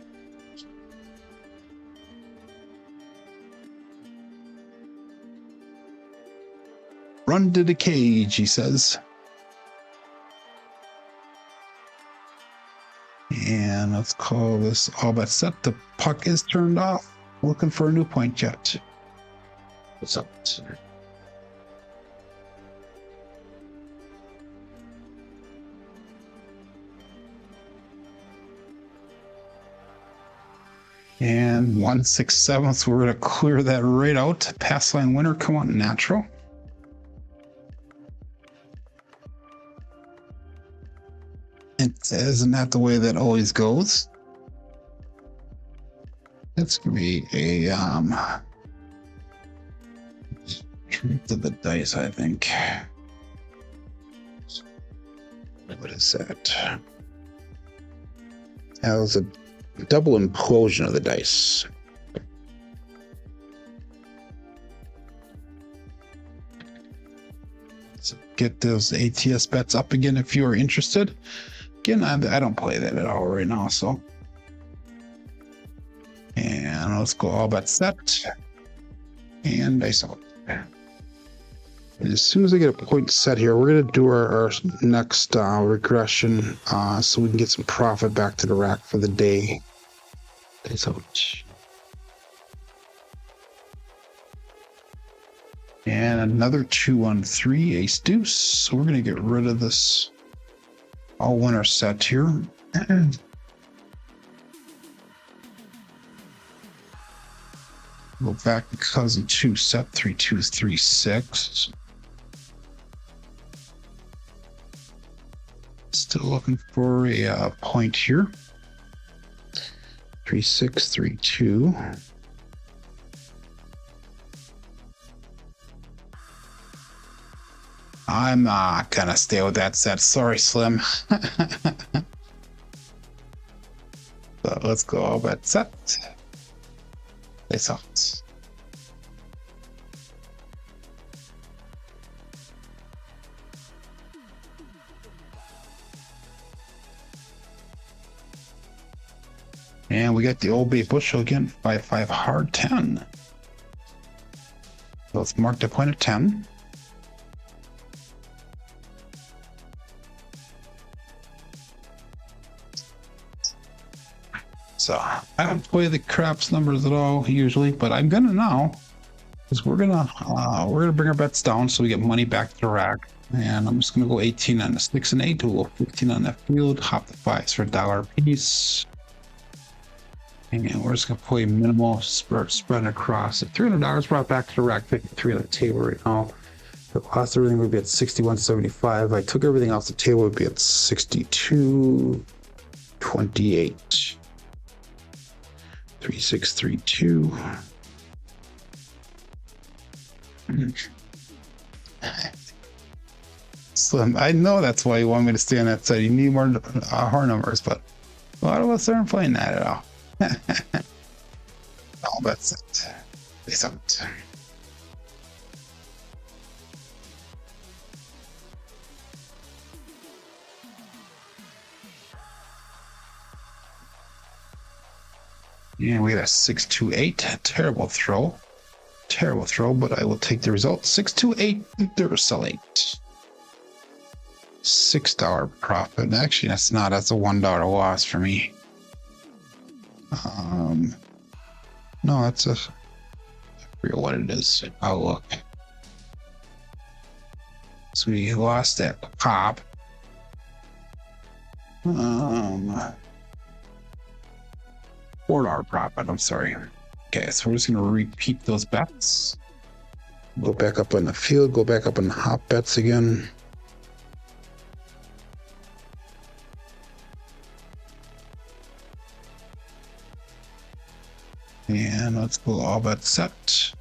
Run to the cage, he says. And let's call this all but set. The puck is turned off. Looking for a new point yet. What's up? And 1/6/7. We're going to clear that right out. Pass line winner, come on, natural. Isn't that the way that always goes? That's gonna be a to the dice, I think. What is that? That was a double implosion of the dice. So get those ATS bets up again if you are interested. Again, I don't play that at all right now, so. And let's go all bet set. And dice out. And as soon as I get a point set here, we're going to do our next regression so we can get some profit back to the rack for the day. Dice out. And another 2-on-3 ace deuce. So we're going to get rid of this all winner set here. Go back to cousin 2 set 3-2-3-6. Still looking for a point here. 3-6-3-2. I'm not gonna stay with that set. Sorry, Slim. So let's go all bet set. Face out. And we got the Old Bay Bushel again, 5-5 hard 10. So let's mark the point of 10. So I don't play the craps numbers at all usually, but I'm gonna now, because we're gonna bring our bets down so we get money back to the rack. And I'm just gonna go 18 on the 6 and 8, we'll go 15 on that field, hop the 5s for $1 a piece. And we're just gonna play minimal spread across. At $300 brought back to the rack, 53 on the table right now. The cost of everything would be at $61.75. If I took everything off the table, it would be at $62.28. 3-6-3-2. Slim, I know that's why you want me to stay on that side. You need more hard numbers, but a lot of us aren't playing that at all. All that's it. Peace out. And we got a 6-2-8. Terrible throw. Terrible throw, but I will take the result. 6-2-8. Duracellate. $6 profit. Actually, that's not. That's a $1 loss for me. No, that's a. I forget what it is. I'll look. So we lost that pop. $4 profit. I'm sorry. Okay, so we're just gonna repeat those bets. Go back up on the field. Go back up on the hop bets again. And let's go all bet set.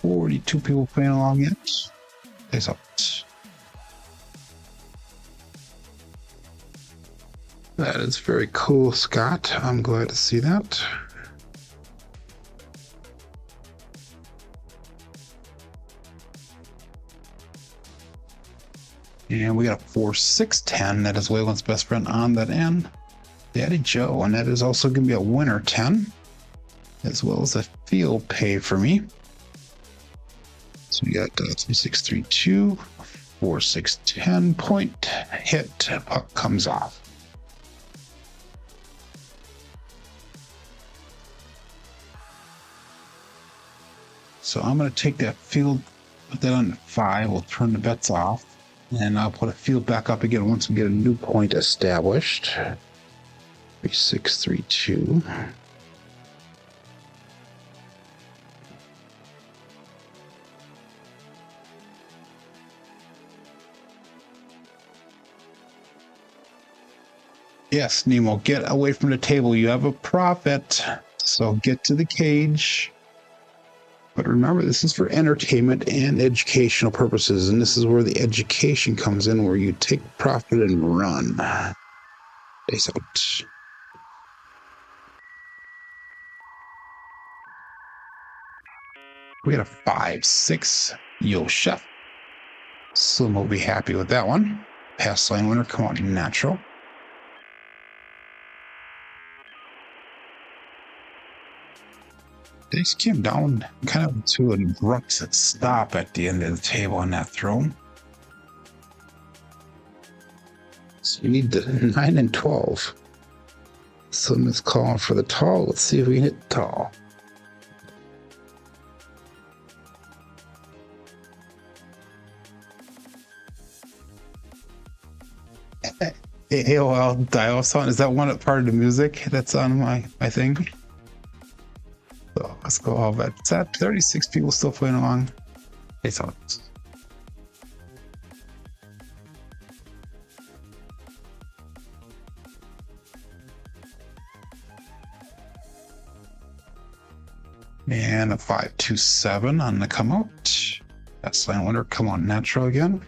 42 people playing along yet. Face out. That is very cool, Scott. I'm glad to see that. And we got a 4-6-10. That is Waylon's best friend on that end. Daddy Joe, and that is also going to be a winner 10, as well as a field pay for me. So we got 3-6-3-2, 4-6-10 point hit, puck comes off. So I'm going to take that field, put that on 5. We'll turn the bets off, and I'll put a field back up again once we get a new point established. 3-6-3-2. Yes, Nemo, get away from the table. You have a profit, so get to the cage. But remember, this is for entertainment and educational purposes, and this is where the education comes in, where you take profit and run. Peace out. We got a 5-6. Yo, chef. Slim will be happy with that one. Pass line winner, come out natural. They just came down kind of to an abrupt stop at the end of the table on that throw. So we need the 9 and 12. Slim is calling for the tall. Let's see if we can hit the tall. AOL dial sound. Is that one part of the music that's on my thing? So let's go all that. It's at 36 people still playing along. Okay, so and a 527 on the come out. That's line winner. Come on, natural again.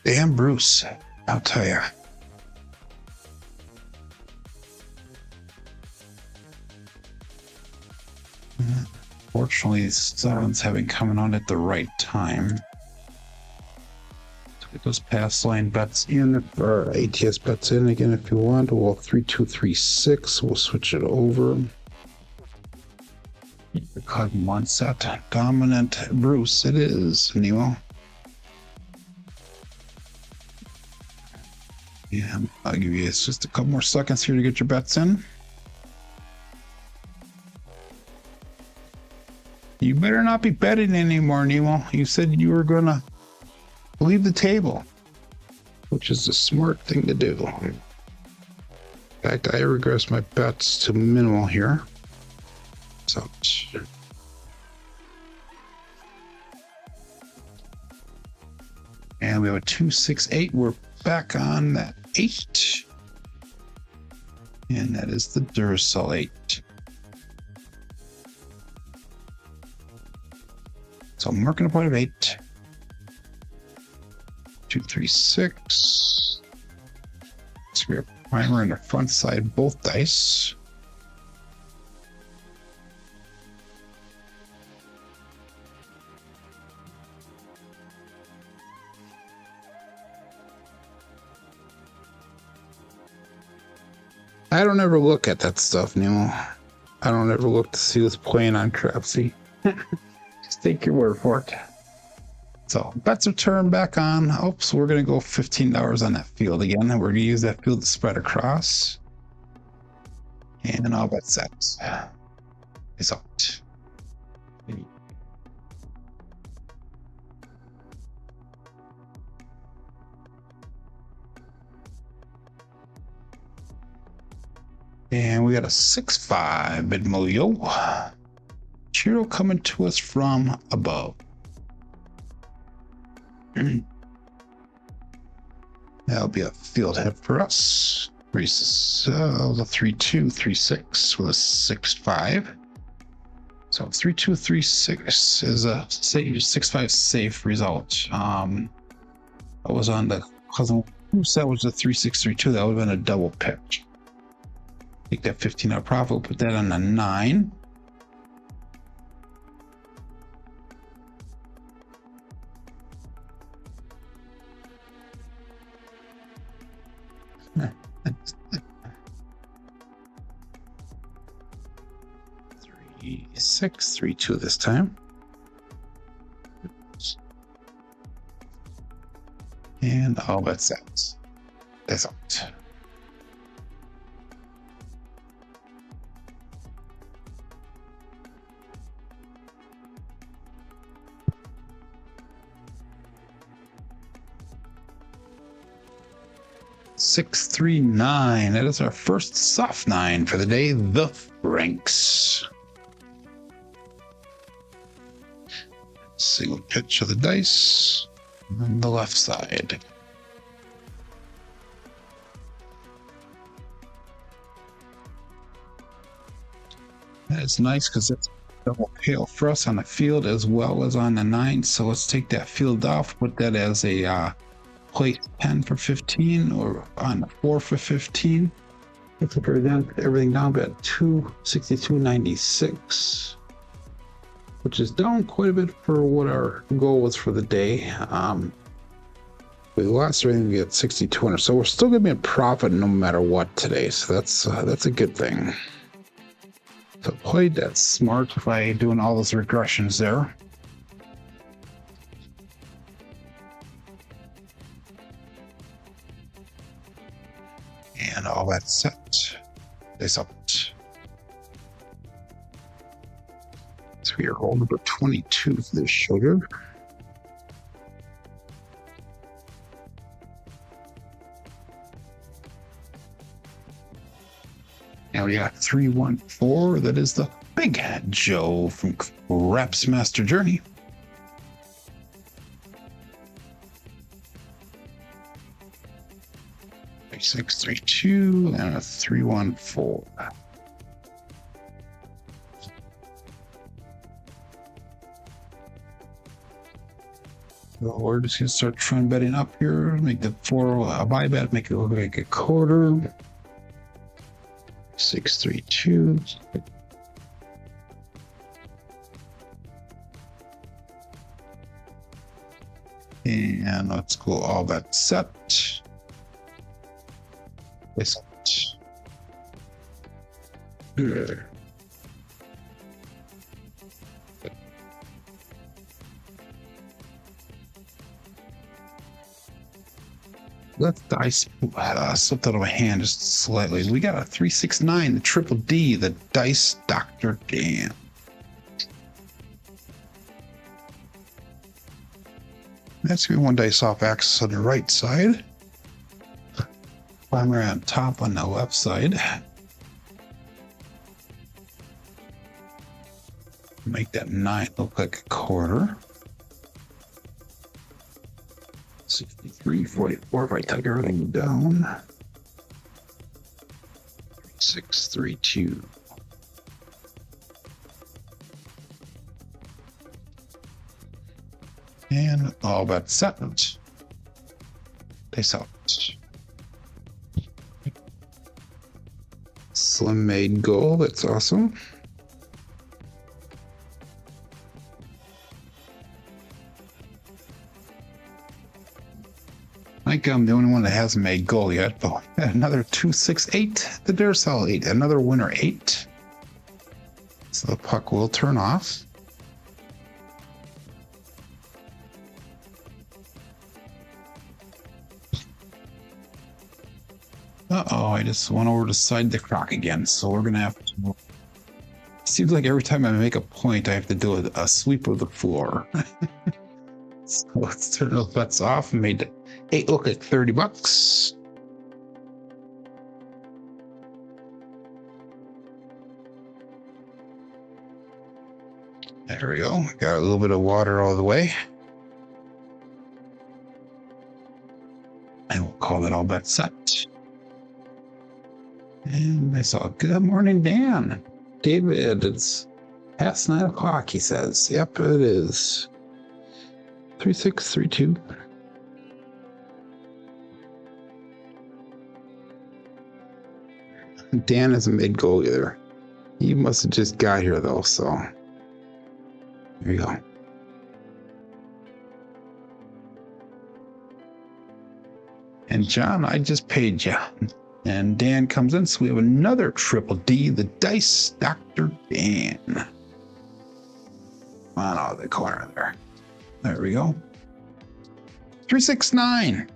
Damn, Bruce. I'll tell you. Fortunately, sevens having coming on at the right time. So get those pass line bets in, or ATS bets in again if you want. We'll 3236. We'll switch it over. One set. Dominant Bruce. It is, Nemo. Yeah, I'll give you just a couple more seconds here to get your bets in. You better not be betting anymore, Nemo. You said you were gonna leave the table, which is the smart thing to do. In fact, I regress my bets to minimal here. So, and we have a 268. We're back on that 8, and that is the Duracell 8. So I'm marking a point of 8. 236. So we have primer on the front side, both dice. I don't ever look at that stuff, Nemo. I don't ever look to see what's playing on Crapsee. Just take your word for it. So bets are turned back on. Oops, we're going to go $15 on that field again. And we're going to use that field to spread across. And all bet sets is out. And we got a 6-5 mid-moyo. Chiro coming to us from above. That'll be a field hit for us. The 3-2-3-6 with a 6-5. So 3-2-3-6 is a 6-5 safe result. I was on the Cosmopolitan Cruise. That was a 3-6-3-2. That would have been a double pitch. Take that 15 profit. We'll put that on a 9. Three, 6, 3, 2 this time. And all bet sets. That's out. $639. That is our first soft 9 for the day. The Franks. Single pitch of the dice on the left side. That's nice because it's double payoff for us on the field as well as on the 9. So let's take that field off, put that as a place penn for 15 or on 4 for 15. Let's put everything down at 262.96, which is down quite a bit for what our goal was for the day. We lost everything, we get 6,200, so we're still gonna be in profit no matter what today. So that's a good thing. So played that smart by doing all those regressions there. And all that set is up. So we are roll number 22 for this sugar. And we got 314. That is the Big Joe from Crapsee Master Journey. A 632 and a 314. So we're just gonna start trying betting up here. Make the 4 a buy bet, make it look like a quarter. 632. And let's go all that set. This. Good. Let's dice slipped out of my hand just slightly. We got a 369, the triple D, the Dice Dr. Dan. That's gonna be 1 dice off axis on the right side. Primary on top on the left side. Make that 9 look like a quarter. 63, 44 if I take everything down. 632. And all that set. They sell it. Slim made gold, that's awesome. I think I'm the only one that hasn't made goal yet, but another 268, the dare sell 8, another winner 8. So the puck will turn off. Uh-oh, I just went over to side the crock again, so we're gonna have to... Seems like every time I make a point, I have to do a sweep of the floor. So let's turn those bets off and made 8 look like 30 bucks. There we go. Got a little bit of water all the way. And we'll call that all bet set. And I saw good morning, Dan. David, it's past 9 o'clock, he says. Yep, it is. 3632. Dan hasn't made goal either. He must have just got here though, so there you go. And John, I just paid you. And Dan comes in, so we have another triple D, the Dice Dr. Dan. Come on out of the corner there. There we go. 369.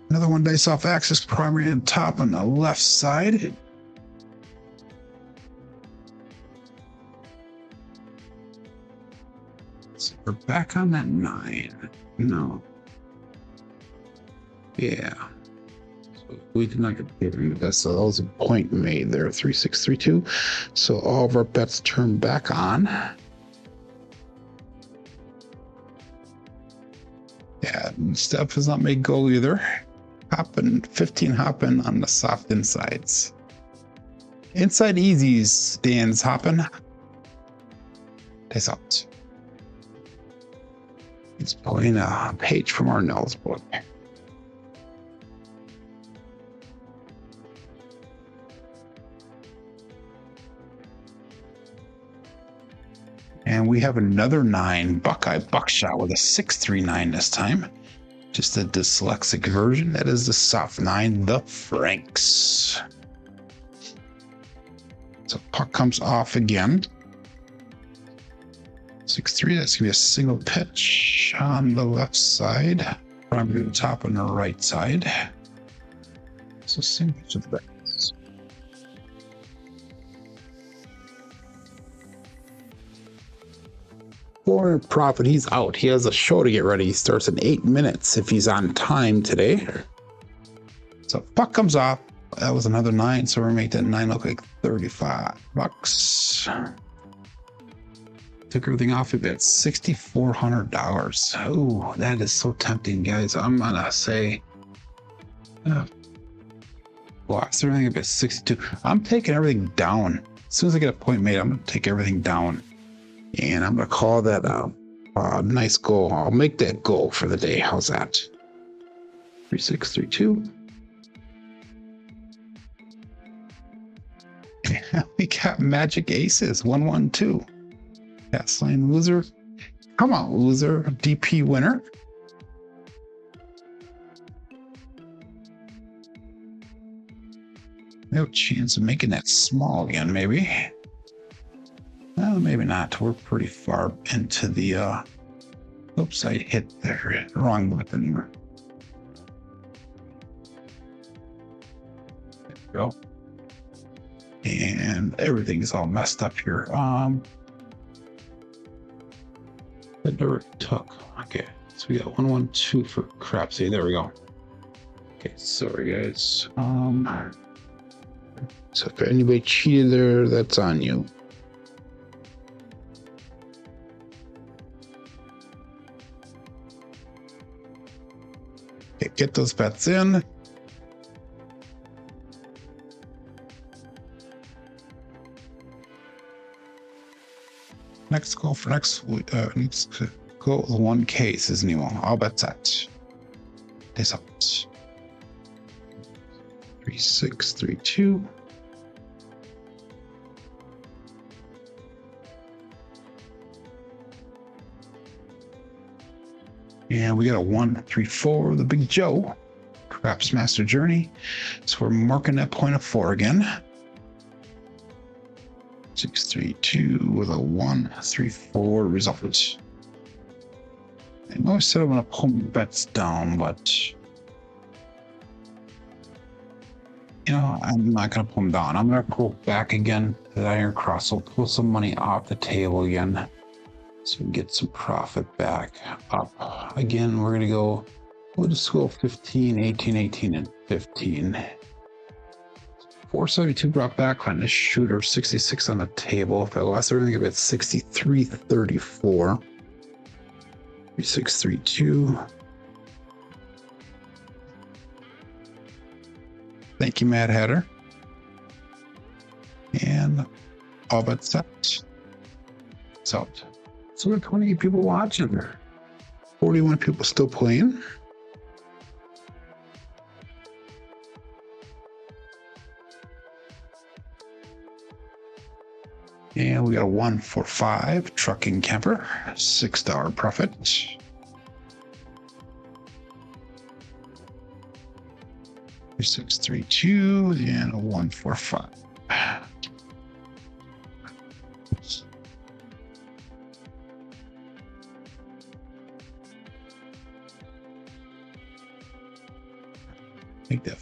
Another 1 dice off axis, primary and top on the left side. So we're back on that 9. No. Yeah. So we did not get paid into this, so that was a point made there, 3632. So all of our bets turn back on. Yeah, Steph has not made goal either. Hopping 15 hopping on the soft insides. Inside easies, Dan's hopping. That's out. He's pulling a page from Arnell's book. And we have another 9 Buckeye Buckshot with a 639 this time. Just a dyslexic version. That is the soft 9, the Franks. So puck comes off again. 6-3, that's gonna be a single pitch on the left side. Primary to the top on the right side. So single pitch of the back. For profit, he's out. He has a show to get ready. He starts in 8 minutes if he's on time today. It's So puck comes off. That was another 9, so we're gonna make that 9 look like $35. Took everything off a bit. $6,400. Oh, that is so tempting, guys. I'm gonna say, lost everything a bit. 62. I'm taking everything down. As soon as I get a point made, I'm gonna take everything down, and I'm gonna call that a nice goal. I'll make that goal for the day. How's that? 3632. We got magic aces. 112. Cast line loser. Come on, loser. DP winner. No chance of making that small again, maybe. Well, maybe not. We're pretty far into the oops, I hit the wrong button. There we go. And everything's all messed up here. The dirt took. Okay, so we got 112 for Crapsee. There we go. Okay, sorry guys. So if anybody cheated there, that's on you. Okay, get those bets in. Next goal for next goal is 1 case, isn't he? I'll bet that. This up. 3632. And we got a 134, the Big Joe. Craps Master Journey. So we're marking that point of 4 again. 632 with a 134 result. I know I said I'm going to pull my bets down, but you know, I'm not going to pull them down. I'm going to pull back again to that Iron Cross. So pull some money off the table again so we can get some profit back up. Again, we're going to go, we'll just go 15, 18, 18, and 15. 472 brought back on the shooter, 66 on the table. If I lost everything, about 63.34. 3632. Thank you, Mad Hatter. And all but set. So we have 28 people watching. 41 people still playing. And we got a 145 trucking camper, $6 profit. 632 and a 145. Take that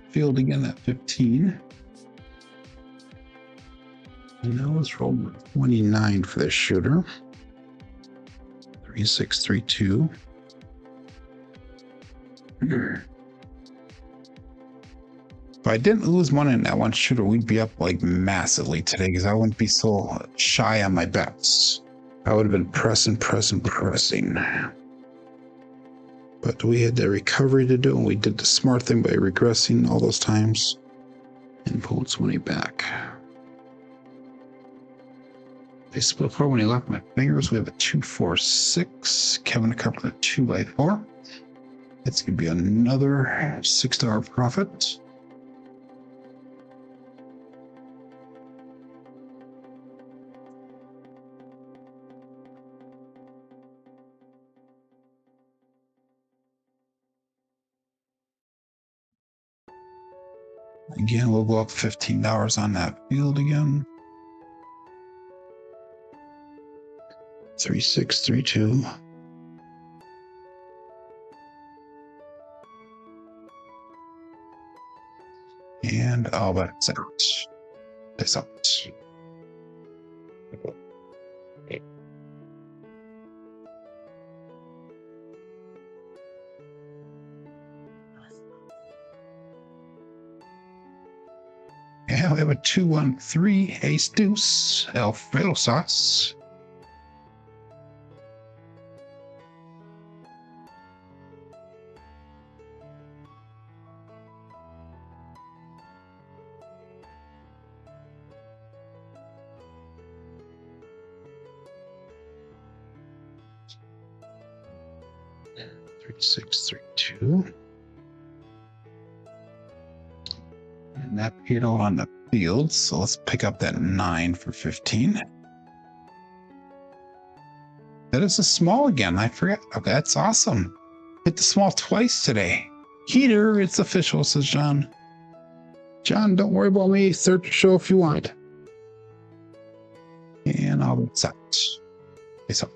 field again at 15. And now let's roll 29 for the shooter. 3632. If I didn't lose money in that one shooter, we'd be up like massively today because I wouldn't be so shy on my bets. I would have been pressing. But we had the recovery to do, and we did the smart thing by regressing all those times and pulled some money back. I split 4 when he left my fingers. We have a 246. Kevin a couple of 2x4. That's going to be another $6 profit. Again, we'll go up $15 on that field again. 3632. And all that's out. That's out. we have a 2-1-3 ace deuce Alfredo sauce. Three, 6, 3, 2. And that paid out on the field, so let's pick up that 9 for 15. That is a small again. I forgot. Okay, that's awesome. Hit the small twice today. Heater, it's official, says John. John, don't worry about me. Search the show if you want. And I'll be set. It's out.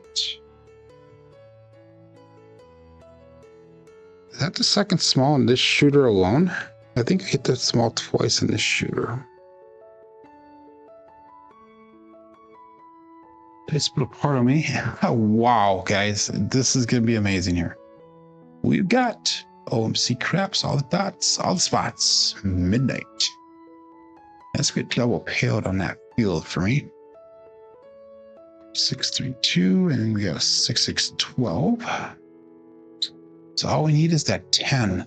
Is that the second small in this shooter alone? I think I hit the small twice in this shooter. They split apart on me. Wow, guys, this is going to be amazing here. We've got OMC craps, all the dots, all the spots, midnight. That's a good double payout on that field for me. 632, and we got a 6612. So all we need is that 10.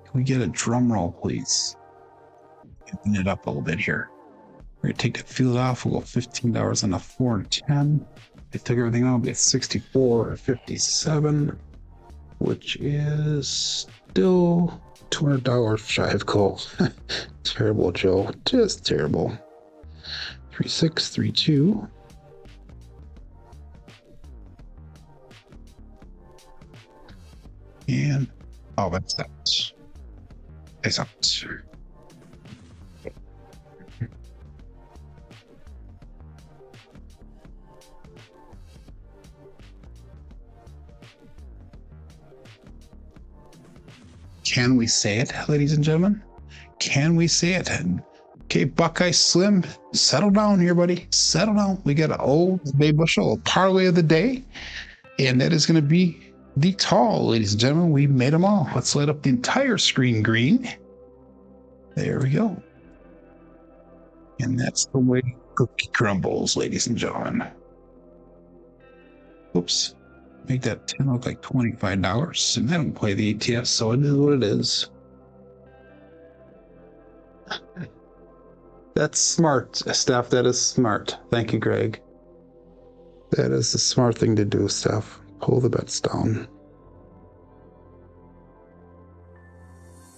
Can we get a drum roll, please? Open it up a little bit here. We're gonna take the field off. We'll go $15 on the 4 and 10. They took everything out. We'll get 64.57, which is still $200 shy of goal. Terrible, Joe. Just terrible. 3632. And oh, that's that. It's up. Can we say it, ladies and gentlemen? Can we say it? Okay, Buckeye Slim, settle down here, buddy. Settle down. We got an old Bay Bushel parlay of the day, and that is going to be the tall, ladies and gentlemen. We made them all. Let's light up the entire screen green. There we go. And that's the way cookie crumbles, ladies and gentlemen. Oops. Make that 10 look like $25. And I don't play the ATS, so it is what it is. That's smart, Steph. That is smart. Thank you, Greg. That is the smart thing to do, Steph. Pull the bets down.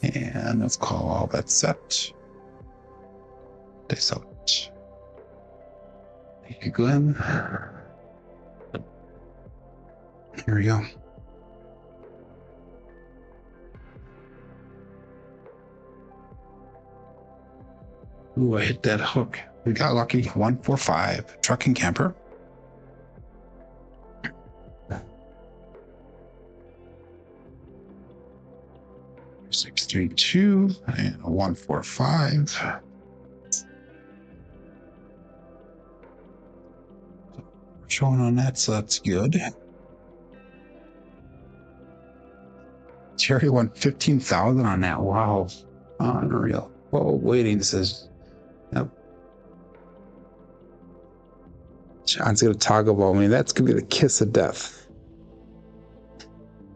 And let's call all bets set. This out. Thank you, Glenn. Here we go. Ooh, I hit that hook. We got lucky. 145. Truck and camper. Six, 3, 2, and a 145. Showing on that, so that's good. Jerry won 15,000 on that. Wow, unreal. Whoa, waiting says, yep. John's gonna talk about me. That's gonna be the kiss of death.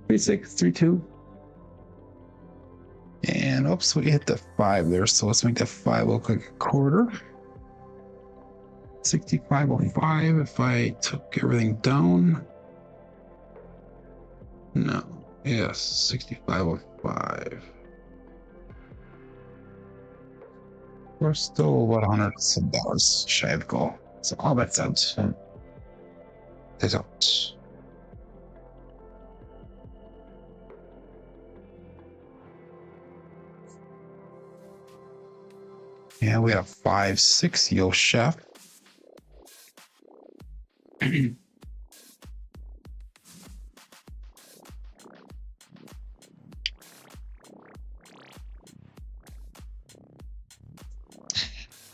3, 6, 3, 2. And oops, we hit the 5 there, so let's make that 5 look like a quarter. 6505 if I took everything down. No, yes, 6505. We're still about $100 shy of goal. So all that's out. That's out. Yeah, we have 5, 6 Yo Chef. And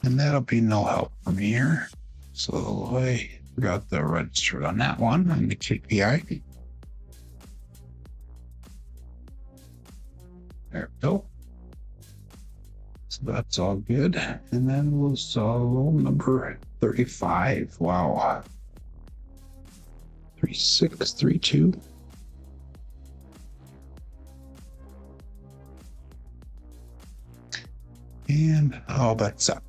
that'll be no help from here. So I forgot the register on that one and the KPI. There we go. So that's all good. And then we'll roll number 35. Wow. 3632. And all bets out.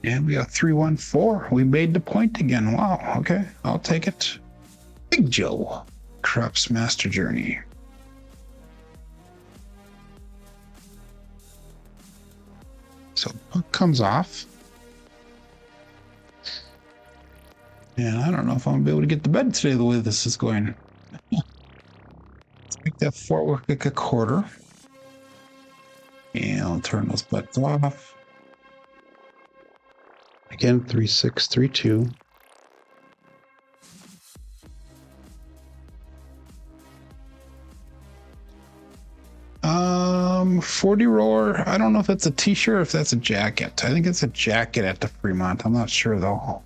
And we got 314. We made the point again. Wow. Okay. I'll take it. Big Joe. Craps Master Journey. So puck comes off. And I don't know if I'm going to be able to get to bed today the way this is going. Let's make that 4 work like a quarter. And I'll turn those bets off. Again, 3632. Um, 40 roar. I don't know if that's a t-shirt or if that's a jacket. I think it's a jacket at the Fremont. I'm not sure though.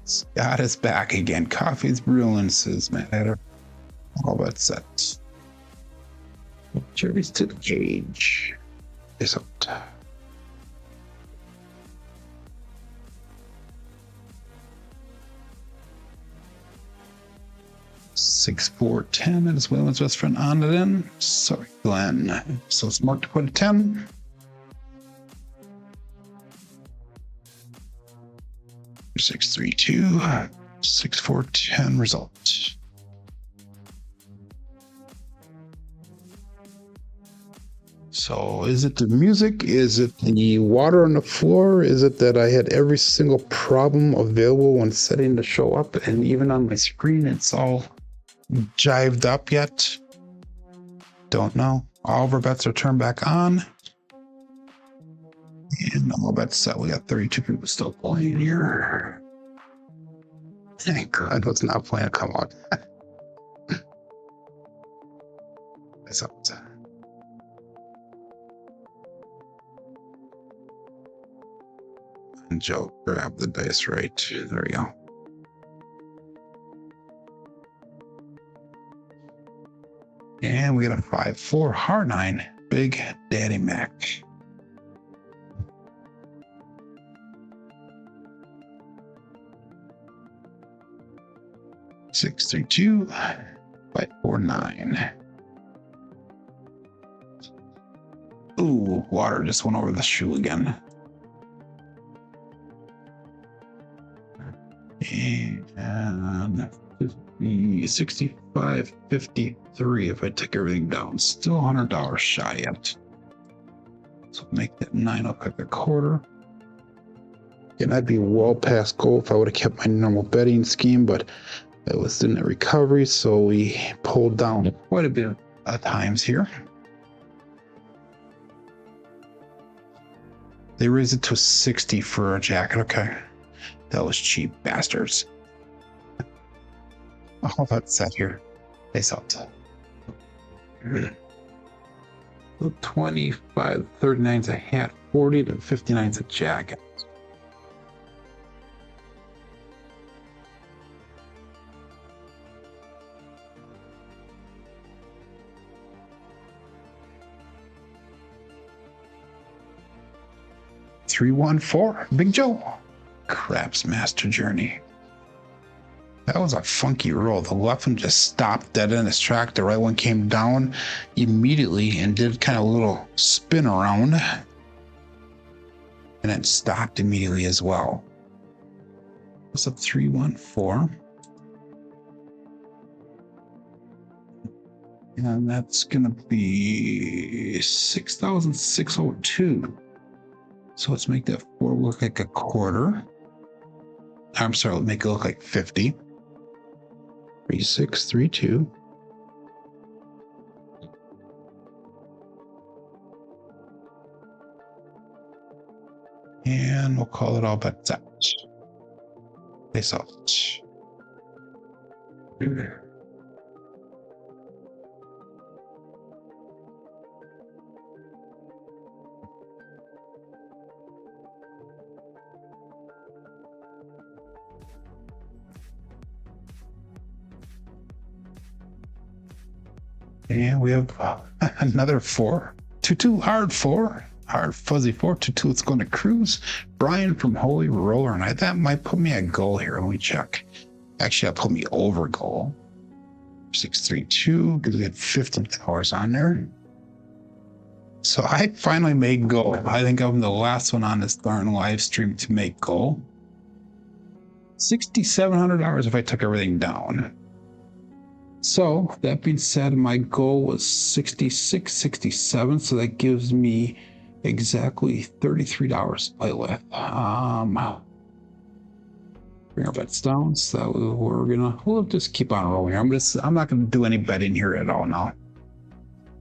Scott is back again. Coffee's brewing, says Matt Hatter. All that set. Cherries to the cage. Is out. Six, 4, 10. That is William's best friend on it in. Sorry, Glenn. So it's marked to put a 10. Six, 3, 2. 6, 4, 10 result. So is it the music? Is it the water on the floor? Is it that I had every single problem available when setting the show up, and even on my screen it's all jived up yet? Don't know. All of our bets are turned back on. And all bets set. We got 32 people still playing here. Thank God what's not playing. Come on. That's up. And Joe, grab the dice right. There we go. And we got a 5-4 R9. Big Daddy Mac. Six, 3, 2, 5, 4, 9. Ooh, water just went over the shoe again. And 50, 65, 53 if I take everything down. Still $100 shy yet. So make that 9 up like a quarter. And I'd be well past goal if I would have kept my normal betting scheme, but that was in a recovery, so we pulled down quite a bit at times here. They raised it to 60 for a jacket. Okay. That was cheap, bastards. All that set here. They sucked. 25, 39 is a hat, 40 to 59 is a jacket. $314, Big Joe. Craps Master Journey. That was a funky roll. The left one just stopped dead in its track. The right one came down immediately and did kind of a little spin around. And then stopped immediately as well. What's up, 314? And that's going to be 6,602. So let's make that 4 look like a quarter. I'm sorry, let's make it look like 50. 3632. And we'll call it all bets out. Face out. And we have another 4. 2-2 hard 4. Hard fuzzy 4. 2-2. Let's go into cruise. Brian from Holy Roller. And that might put me at goal here. Let me check. Actually, that'll put me over goal. 632. Because we had $50 on there. So I finally made goal. I think I'm the last one on this darn live stream to make goal. $6,700 if I took everything down. So that being said, my goal was 66, 67. So that gives me exactly $33 to play with. Bring our bets down. So we'll just keep on rolling. I'm not gonna do any betting here at all now.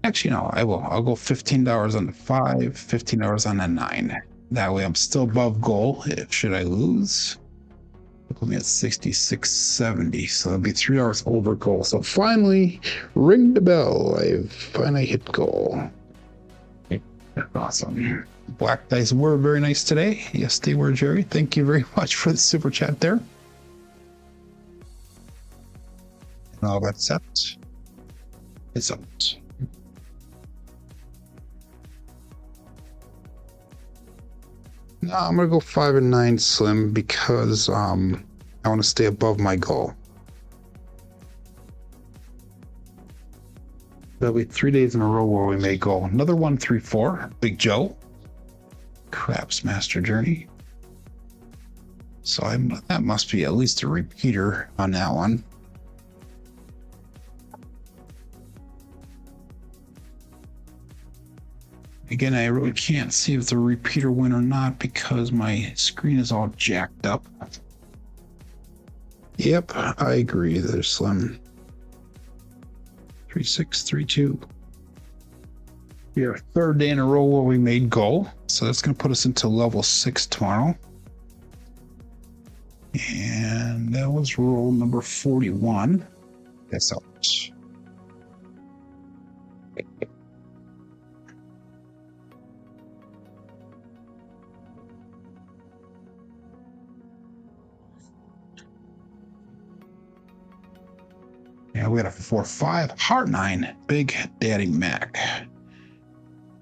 Actually, no, I will. I'll go $15 on the 5, $15 on the 9. That way I'm still above goal. Should I lose? Put me at 66.70, so it'll be $3 over goal. So finally, ring the bell. I've finally hit goal. Awesome. Black dice were very nice today. Yes, they were, Jerry. Thank you very much for the super chat there. And all that's set. It's out. No, I'm gonna go 5 and 9 slim because I want to stay above my goal. That'll be 3 days in a row where we may go. Another 1, 3, 4. Big Joe. Craps Master Journey. So that must be at least a repeater on that one. Again, I really can't see if it's a repeater win or not because my screen is all jacked up. Yep, I agree. There's slim. 3-6-3-2. We have 3rd day in a row where we made goal. So that's going to put us into level 6 tomorrow. And that was roll number 41. That's out. Yeah, we got a 4-5 heart 9 Big Daddy Mac.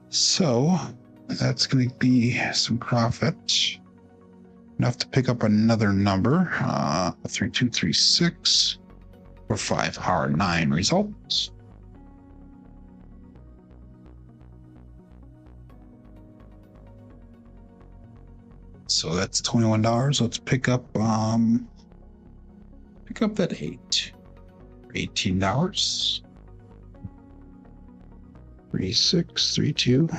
So that's going to be some profit. Enough to pick up another number. 3236 for 5 hard 9 results. So that's $21. Let's pick up that 8. $18. 3632.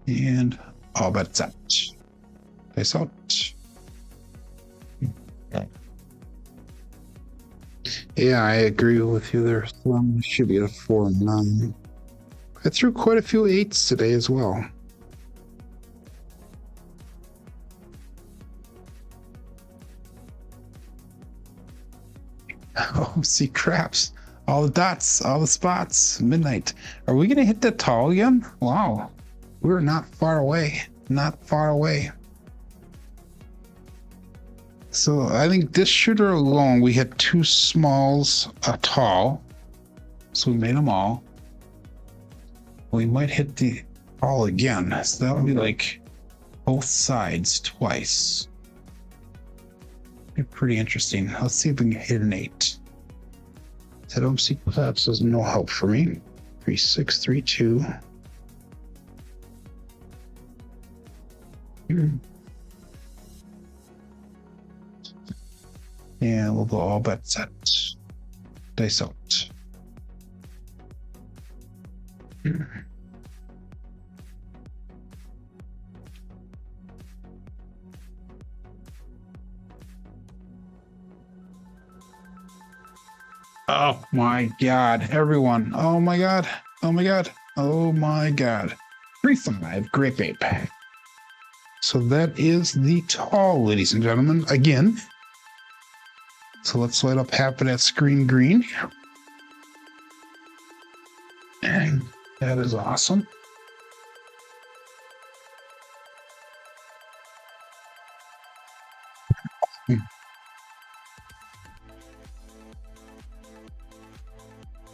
And all bets out. Dice out. Yeah, I agree with you there. Should be at a 4 and 9. I threw quite a few 8s today as well. Oh, see craps. All the dots, all the spots, midnight. Are we going to hit that tall again? Wow. We're not far away. Not far away. So I think this shooter alone, we had 2 smalls, a tall. So we made them all. We might hit the tall again. So that would be like both sides twice. Be pretty interesting. Let's see if we can hit an 8. I don't see collapse. There's no help for me. 3632. And we'll go all bet set. Dice out. Oh my God, everyone. Oh my God. Oh my God. Oh my God. 3-5, great babe. So that is the tall, ladies and gentlemen, again. So let's light up half of that screen green. And that is awesome.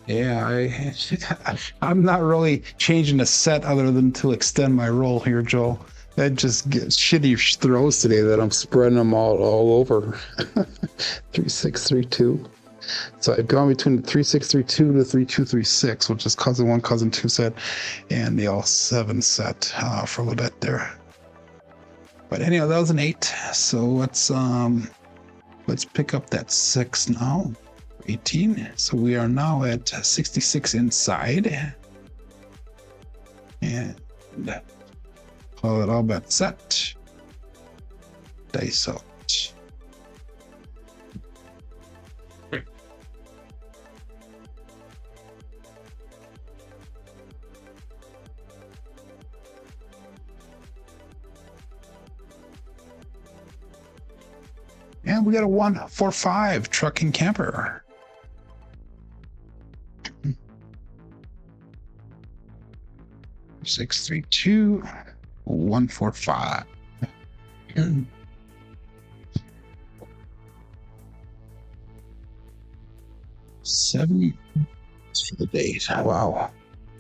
Yeah, I'm not really changing the set other than to extend my roll here, Joel. That just gets shitty throws today that I'm spreading them all over. 3632. So I've gone between the 3632 to 3236, which is cousin one, cousin two set, and the all seven set for a little bit there. But anyhow, that was an 8. So let's pick up that 6 now. 18. So we are now at 66 inside. And call it all bet set. Dice out. And we got a 145 truck and camper. Six, 3, 2, 145. 70 for the days. Wow.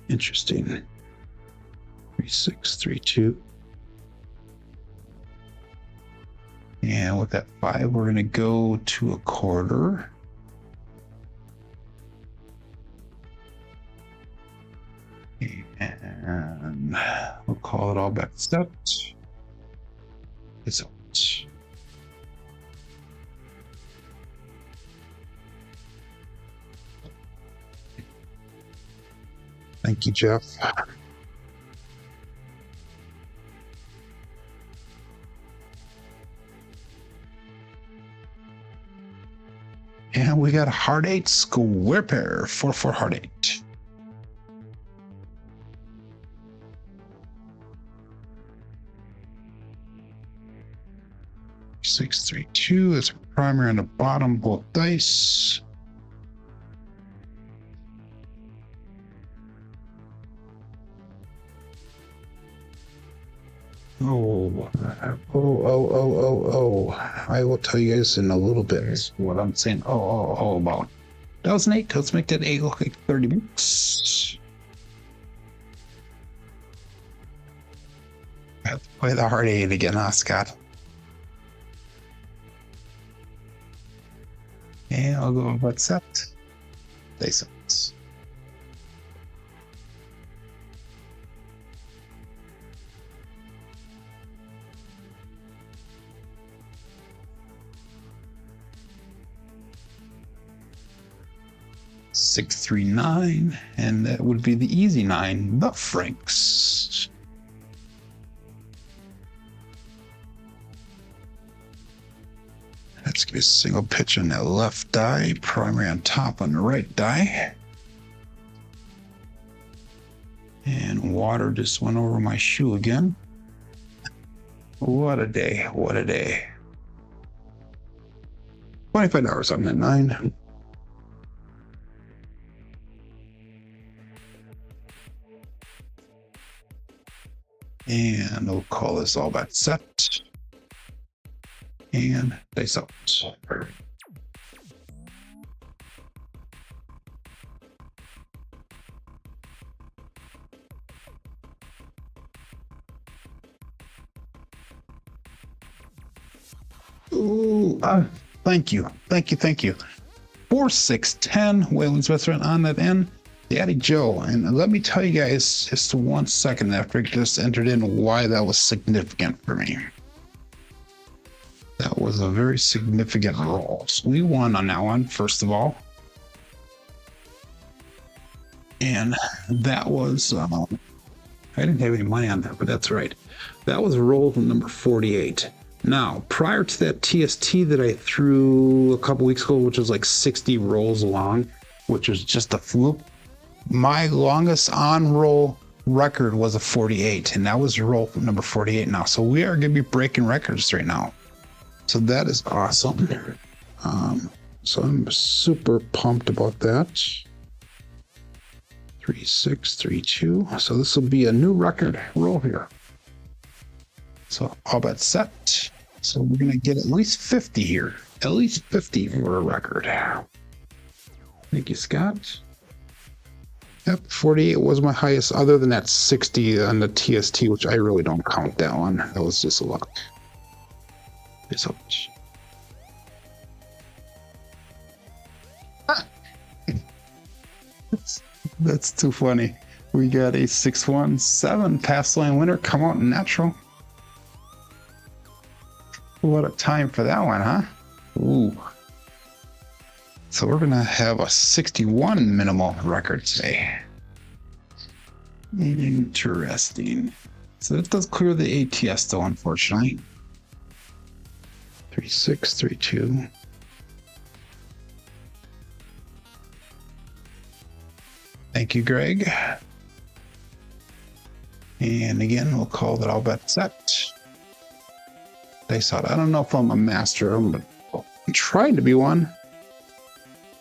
Interesting. 3, 6, 3, 2. And with that 5, we're going to go to a quarter. And we'll call it all bet set. It's out. Thank you, Jeff. And we got a hard 8 square pair, 4-4 hard 8. Six, 3, 2. That's a primary on the bottom, both dice. I will tell you guys in a little bit what I'm saying. About. That was an 8. Let's make that 8 look like 30 bucks. I have to play the hard 8 again, huh, Scott? And I'll go with set. They set. Six, 3, 9, and that would be the easy 9, the Franks. Let's get a single pitch on that left die, primary on top on the right die. And water just went over my shoe again. What a day, what a day. $25 on that 9. And we'll call this all bet set. And dice out. Ooh, thank you. 4, 6, 10. Whalen's restaurant on that end. Daddy Joe. And let me tell you guys just 1 second after I just entered in why that was significant for me. That was a very significant roll. So we won on that one, first of all. And that was, I didn't have any money on that, but that's right. That was roll number 48. Now, prior to that TST that I threw a couple weeks ago, which was like 60 rolls long, which was just a fluke, my longest on roll record was a 48, and that was roll number 48 now. So we are going to be breaking records right now. So that is awesome. So I'm super pumped about that. 3, 6, 3, 2. So this will be a new record roll here. So all bet set. So we're going to get at least 50 here. At least 50 for a record. Thank you, Scott. Yep, 48 was my highest, other than that 60 on the TST, which I really don't count that one. That was just a luck. So that's too funny. We got a 617 pass line winner come out natural. What a time for that one, huh? Ooh. So we're gonna have a 61 minimal record today. Interesting. So that does clear the ATS though, unfortunately. 3632. Thank you, Greg. And again, we'll call that all bets set. Dice out. I don't know if I'm a master of them, but I'm trying to be one.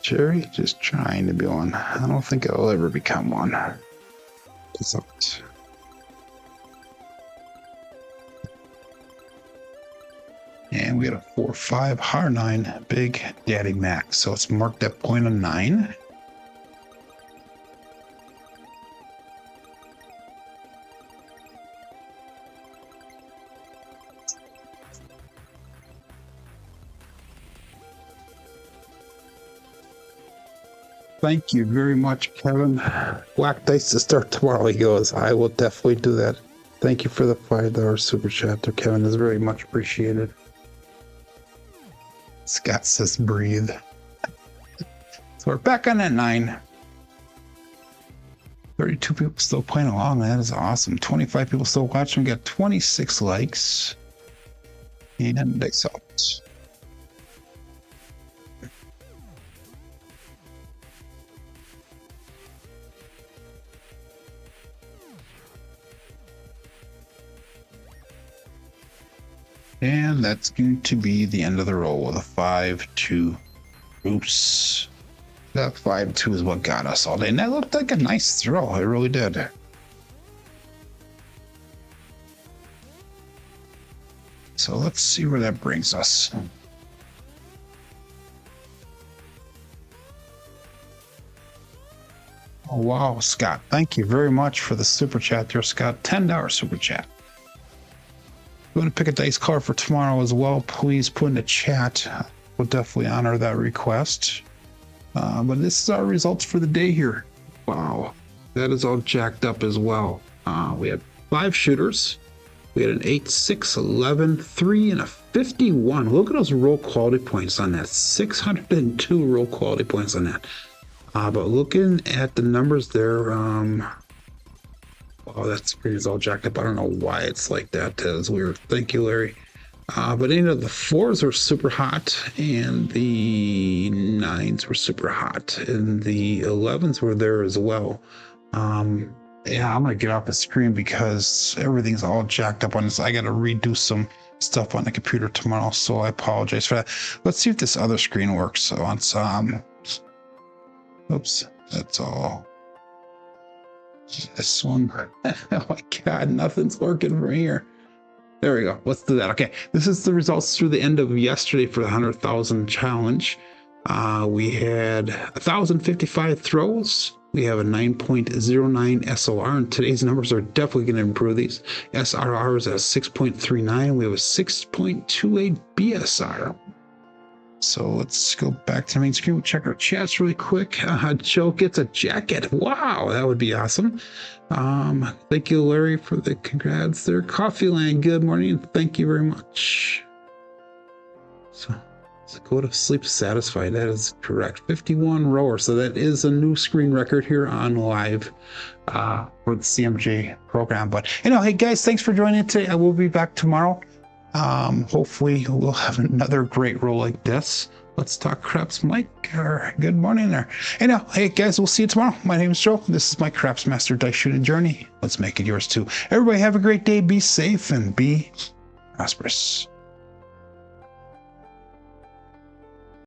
Jerry, just trying to be one. I don't think I'll ever become one. Dice out. And we got a 4-5 harrah 9 big daddy max. So it's marked at 0.9. Thank you very much, Kevin. Black dice to start tomorrow, he goes. I will definitely do that. Thank you for the $5 super chat there, Kevin. Is very much appreciated. Scott says breathe. So we're back on that 9. 32 people still playing along. That is awesome. 25 people still watching. We got 26 likes. And dice out. And that's going to be the end of the roll with a 5-2 oops. That 5-2 is what got us all day. And that looked like a nice throw. It really did. So let's see where that brings us. Oh, wow, Scott. Thank you very much for the super chat there, Scott. $10 super chat. If you want to pick a dice card for tomorrow as well, please put in the chat. We'll definitely honor that request. But this is our results for the day here. Wow, that is all jacked up as well. We had 5 shooters. We had an 8, 6, 11, 3, and a 51. Look at those roll quality points on that. 602 roll quality points on that. But looking at the numbers there, oh, that screen is all jacked up. I don't know why it's like that. That's weird. Thank you, Larry. But any of the 4s are super hot, and the 9s were super hot, and the 11s were there as well. Yeah, I'm gonna get off the screen because everything's all jacked up on this. I gotta redo some stuff on the computer tomorrow, so I apologize for that. Let's see if this other screen works. So it's oops, that's all. This one. Oh my god, nothing's working from here. There we go. Let's do that. Okay, this is the results through the end of yesterday for the 100,000 challenge. We had 1,055 throws. We have a 9.09 SOR, and today's numbers are definitely going to improve these. SRR is at 6.39. We have a 6.28 BSR. So let's go back to the main screen. We'll check our chats really quick. Joe gets a jacket. Wow, that would be awesome. Thank you, Larry, for the congrats there. Coffee Land, good morning. Thank you very much. So go to sleep satisfied. That is correct. 51 rower. So that is a new screen record here on live for the CMJ program. But hey guys, thanks for joining today. I will be back tomorrow. Hopefully we'll have another great roll like this. Let's talk craps, Mike. Good morning there. Hey guys, we'll see you tomorrow. My name is Joe. This is my Craps Master Dice Shooting Journey. Let's make it yours too. Everybody have a great day. Be safe and be prosperous.